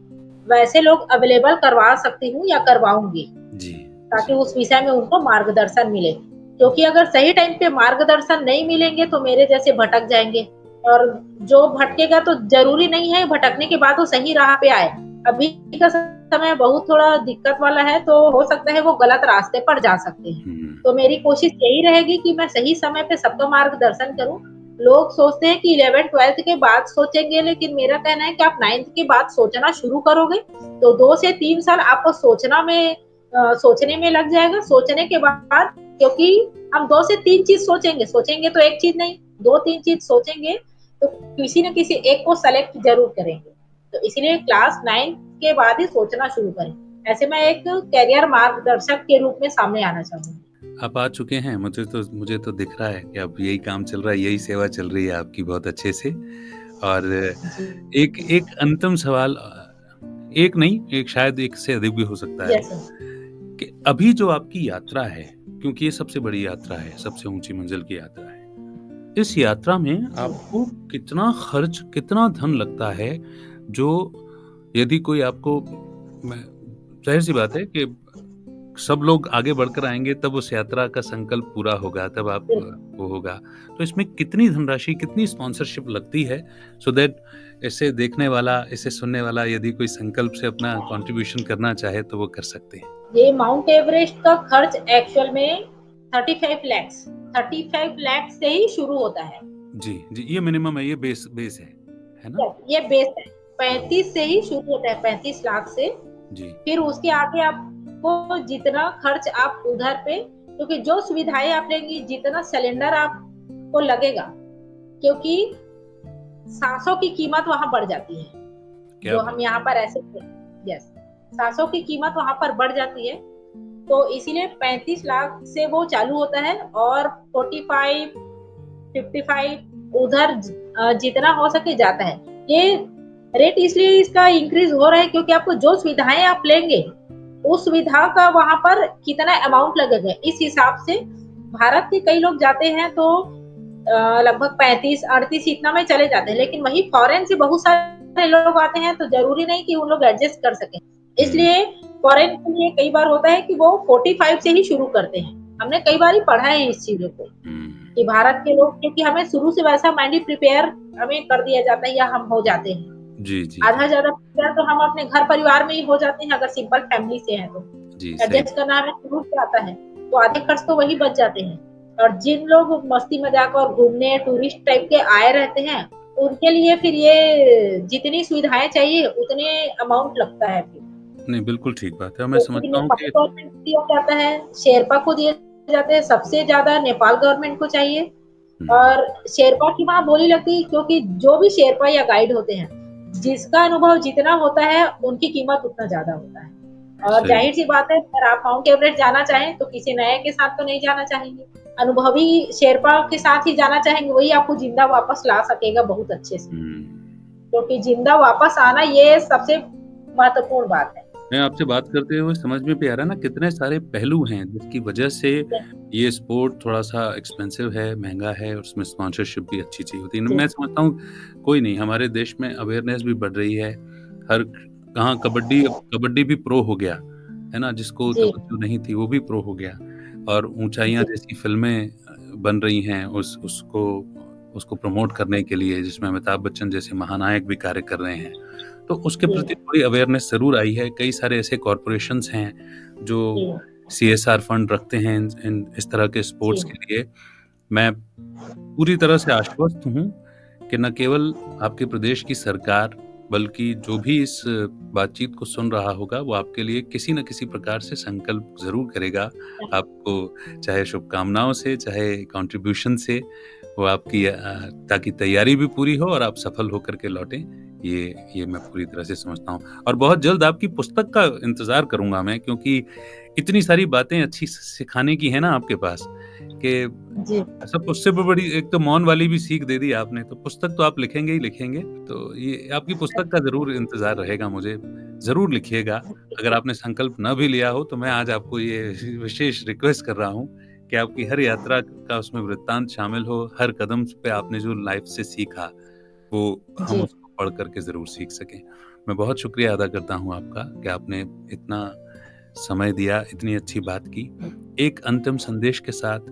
वैसे लोग अवेलेबल करवा सकती हूँ या करवाऊँगी, जी, ताकि जी। उस विषय में उनको मार्गदर्शन मिले। क्योंकि अगर सही टाइम पे मार्गदर्शन नहीं मिलेंगे, तो मेरे जैसे भटक जाएँगे और जो भटकेगा तो ज़रूरी नहीं है भटकने के बाद वो सही राह पे आए। अभी का समय बहुत थोड़ा दिक्कत वाला है, तो हो सकता है वो गलत रास्ते पर जा सकते हैं। हुँ, तो मेरी कोशिश यही रहेगी कि मैं सही समय पे सबका मार्गदर्शन करूँ। लोग सोचते हैं कि 11th-12th के बाद सोचेंगे, लेकिन मेरा कहना है कि आप 9th के बाद सोचना शुरू करोगे, तो 2 से 3 साल आपको सोचने में लग जाएगा। सोचने के बाद, क्योंकि हम 2 से 3 चीज़ सोचेंगे, सोचेंगे तो एक चीज़ नहीं, 2-3 चीज़ सोचेंगे, तो किसी न किसी एक को सेलेक्ट ज़रूर करेंगे। तो इसीलिए क्लास 9 के बाद ही सोचना शुरू करें। ऐसे मैं एक करियर मार्गदर्शक के रूप में सामने आना चाहूँगी। आप आ चुके हैं, मुझे तो दिख रहा है कि अब यही काम चल रहा है, यही सेवा चल रही है आपकी बहुत अच्छे से। और जी। एक एक अंतिम सवाल, एक नहीं, एक शायद एक से अधिक भी हो सकता है, यस सर। कि अभी जो आपकी यात्रा है, क्योंकि ये सबसे बड़ी यात्रा है, सबसे ऊँची मंजिल की यात्रा है। इस यात्रा में जी आपको कितना खर्च, कितना धन लगता है, जो यदि कोई आपको मैं ज़ाहिर-सी बात है कि सब लोग आगे बढ़कर आएँगे तब उस यात्रा का संकल्प पूरा होगा, तब आप बिल्कुल। वो होगा। तो इसमें कितनी धनराशि, कितनी स्पॉन्सरशिप लगती है सो दैट इसे देखने वाला, इसे सुनने वाला यदि कोई संकल्प से अपना कंट्रीब्यूशन करना चाहे तो वो कर सकते हैं? ये माउंट एवरेस्ट का खर्च एक्चुअल में 35 लैक्स 35 लैक्स से ही शुरू होता है। जी, जी, ये मिनिमम है, ये बेस है ना? यस, ये बेस है। 35 से ही शुरू होता है, 35 लाख से। जी, फिर उसके आगे आपको जितना खर्च आप उधर पे, क्योंकि जो सुविधाएँ आप लेंगी, जितना सिलेंडर आपको लगेगा, क्योंकि सांसों की कीमत वहाँ बढ़ जाती है। क्या जो बात हम यहाँ पर ऐसे यस, सांसों की कीमत वहाँ पर बढ़ जाती है। तो इसीलिए 35 लाख से वो चालू होता है और 45, 55 उधर जितना हो सके जाता है। ये रेट इसलिए इसका इंक्रीज़ हो रहा है क्योंकि आपको जो सुविधाएँ आप लेंगे, उस सुविधा का वहाँ पर कितना अमाउंट लगेगा, इस हिसाब से भारत के कई लोग जाते हैं तो लगभग 35-38 इतना में चले जाते हैं, लेकिन वही फॉरेन से बहुत सारे लोग आते हैं तो ज़रूरी नहीं कि वो लोग एडजस्ट कर सकें। हुँ, इसलिए फॉरेन के लिए कई बार होता है कि वो 45 से ही शुरू करते हैं। हमने कई बार ही पढ़ा है इस चीज़ों को, हुँ। कि भारत के लोग, क्योंकि हमें शुरू से वैसा माइंड ही प्रिपेयर हमें कर दिया जाता है या हम हो जाते हैं। जी, जी, जी। आधा ज़्यादा प्रिपेयर तो हम अपने घर परिवार में ही हो जाते हैं अगर सिंपल फैमिली से हैं तो। जी, सही एडजस्ट करना हमें शुरू से आता है, तो आधे खर्च तो वही बच जाते हैं। और जिन लोग मस्ती मज़ाक और घूमने टूरिस्ट टाइप के आए रहते हैं, उनके लिए फिर ये जितनी सुविधाएँ चाहिए उतने अमाउंट लगता है फिर। नहीं, बिल्कुल ठीक बात है और मैं तो फिर समझता हूँ नेपाल कि गवर्नमेंट को दिया जाता है, शेरपा को दिए जाते हैं, सबसे ज़्यादा नेपाल गवर्नमेंट को चाहिए। हुँ, और शेरपा की वहाँ बोली लगती है क्योंकि जो भी शेरपा या गाइड होते हैं, जिसका अनुभव जितना होता है, उनकी कीमत उतना ज़्यादा होता है। और सही ज़ाहिर-सी बात है, अगर आप माउंट एवरेस्ट जाना चाहें, तो किसी नए के साथ तो नहीं जाना चाहेंगे। अनुभवी शेरपा के साथ ही जाना चाहेंगे, वही आपको ज़िंदा वापस ला सकेगा बहुत अच्छे से। हुँ। क्योंकि ज़िंदा वापस आना ये सबसे महत्वपूर्ण बात है। मैं आपसे बात करते हुए समझ में भी आ रहा है ना कितने सारे पहलू हैं जिसकी वजह से ये स्पोर्ट थोड़ा-सा एक्सपेंसिव है, महँगा है और उसमें स्पॉन्सरशिप भी अच्छी चाहिए होती है। जी, मैं समझता हूँ कोई नहीं, हमारे देश में अवेयरनेस भी बढ़ रही है। हर कहाँ कबड्डी अब कबड्डी भी प्रो हो गया, है ना? जिसको जी, तवज्जो नहीं थी वो भी प्रो हो गया और ऊँचाइयाँ जी, जैसी फ़िल्में बन रही हैं उसको उसको प्रमोट करने के लिए जिसमें अमिताभ बच्चन जैसे महानायक भी कार्य कर रहे हैं। तो उसके जी, प्रति थोड़ी अवेयरनेस ज़रूर आई है। कई सारे ऐसे कॉर्पोरेशंस हैं, जो जी, सीएसआर फंड रखते हैं इन इस तरह के जी, स्पोर्ट्स के लिए। मैं पूरी तरह से आश्वस्त हूँ कि न केवल आपके प्रदेश की सरकार, बल्कि जो भी इस बातचीत को सुन रहा होगा, वो आपके लिए किसी न किसी प्रकार से संकल्प ज़रूर करेगा। आपको चाहे शुभकामनाओं से, चाहे कॉन्ट्रिब्यूशन से, वो आपकी ताकि तैयारी भी पूरी हो और आप सफल होकर के लौटें। ये मैं पूरी तरह से समझता हूँ और बहुत जल्द आपकी पुस्तक का इंतज़ार करूँगा मैं क्योंकि इतनी सारी बातें अच्छी सिखाने की हैं ना आपके पास कि जी। सब उससे भी बड़ी एक तो मौन वाली भी सीख दे दी आपने, तो पुस्तक तो आप लिखेंगे ही लिखेंगे। तो ये आपकी पुस्तक का ज़रूर इंतज़ार रहेगा मुझे, ज़रूर लिखिएगा। अगर आपने संकल्प ना भी लिया हो, तो मैं आज आपको ये विशेष रिक्वेस्ट कर रहा हूँ कि आपकी हर यात्रा का उसमें वृत्तांत शामिल हो, हर कदम पे आपने जो लाइफ़ से सीखा, वो हम जी, उसको पढ़ कर के ज़रूर सीख सकें। मैं बहुत शुक्रिया अदा करता हूँ आपका कि आपने इतना समय दिया, इतनी अच्छी बात की। एक अंतिम संदेश के साथ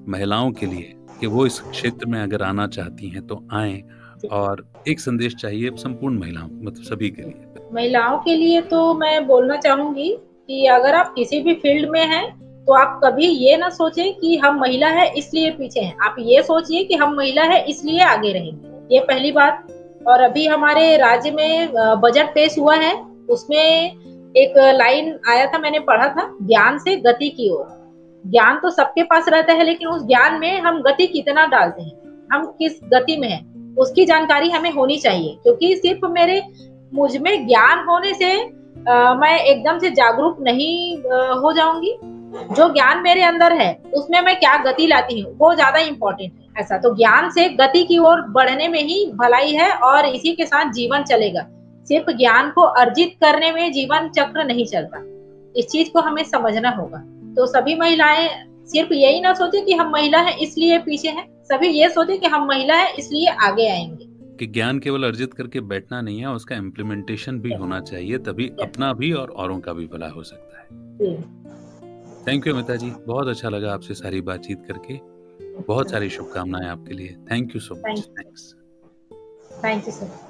महिलाओं के लिए कि वो इस क्षेत्र में अगर आना चाहती हैं तो आएँ जी। और एक संदेश चाहिए संपूर्ण महिलाओं मतलब सभी के लिए। महिलाओं के लिए तो मैं बोलना चाहूँगी कि अगर आप किसी भी फ़ील्ड में हैं, तो आप कभी ये ना सोचें कि हम महिला हैं इसलिए पीछे हैं। आप ये सोचिए कि हम महिला हैं इसलिए आगे रहेंगे। ये पहली बात। और अभी हमारे राज्य में बजट पेश हुआ है, उसमें एक लाइन आया था, मैंने पढ़ा था, ज्ञान से गति की ओर। ज्ञान तो सबके पास रहता है, लेकिन उस ज्ञान में हम गति कितना डालते हैं, हम किस गति में हैं, उसकी जानकारी हमें होनी चाहिए। क्योंकि सिर्फ़ मुझ में ज्ञान होने से मैं एकदम से जागरूक नहीं हो जाऊँगी। जो ज्ञान मेरे अंदर है, उसमें मैं क्या गति लाती हूँ, वो ज़्यादा इम्पोर्टेंट है। ऐसा तो ज्ञान से गति की ओर बढ़ने में ही भलाई है और इसी के साथ जीवन चलेगा। सिर्फ़ ज्ञान को अर्जित करने में जीवन चक्र नहीं चलता। इस चीज़ को हमें समझना होगा। तो सभी महिलाएँ सिर्फ यही ना सोचे कि हम महिला हैं इसलिए पीछे हैं, सभी ये सोचे कि हम महिला हैं इसलिए आगे आएंगे। कि ज्ञान केवल अर्जित करके बैठना नहीं है, उसका इम्प्लीमेंटेशन भी होना चाहिए, तभी अपना भी और औरों का भी भला हो सकता है। जी, थैंक यू अमिता जी, बहुत अच्छा लगा आपसे सारी बातचीत करके। बहुत सारी शुभकामनाएं आपके लिए। Thank you so much. Thanks. Thank you sir.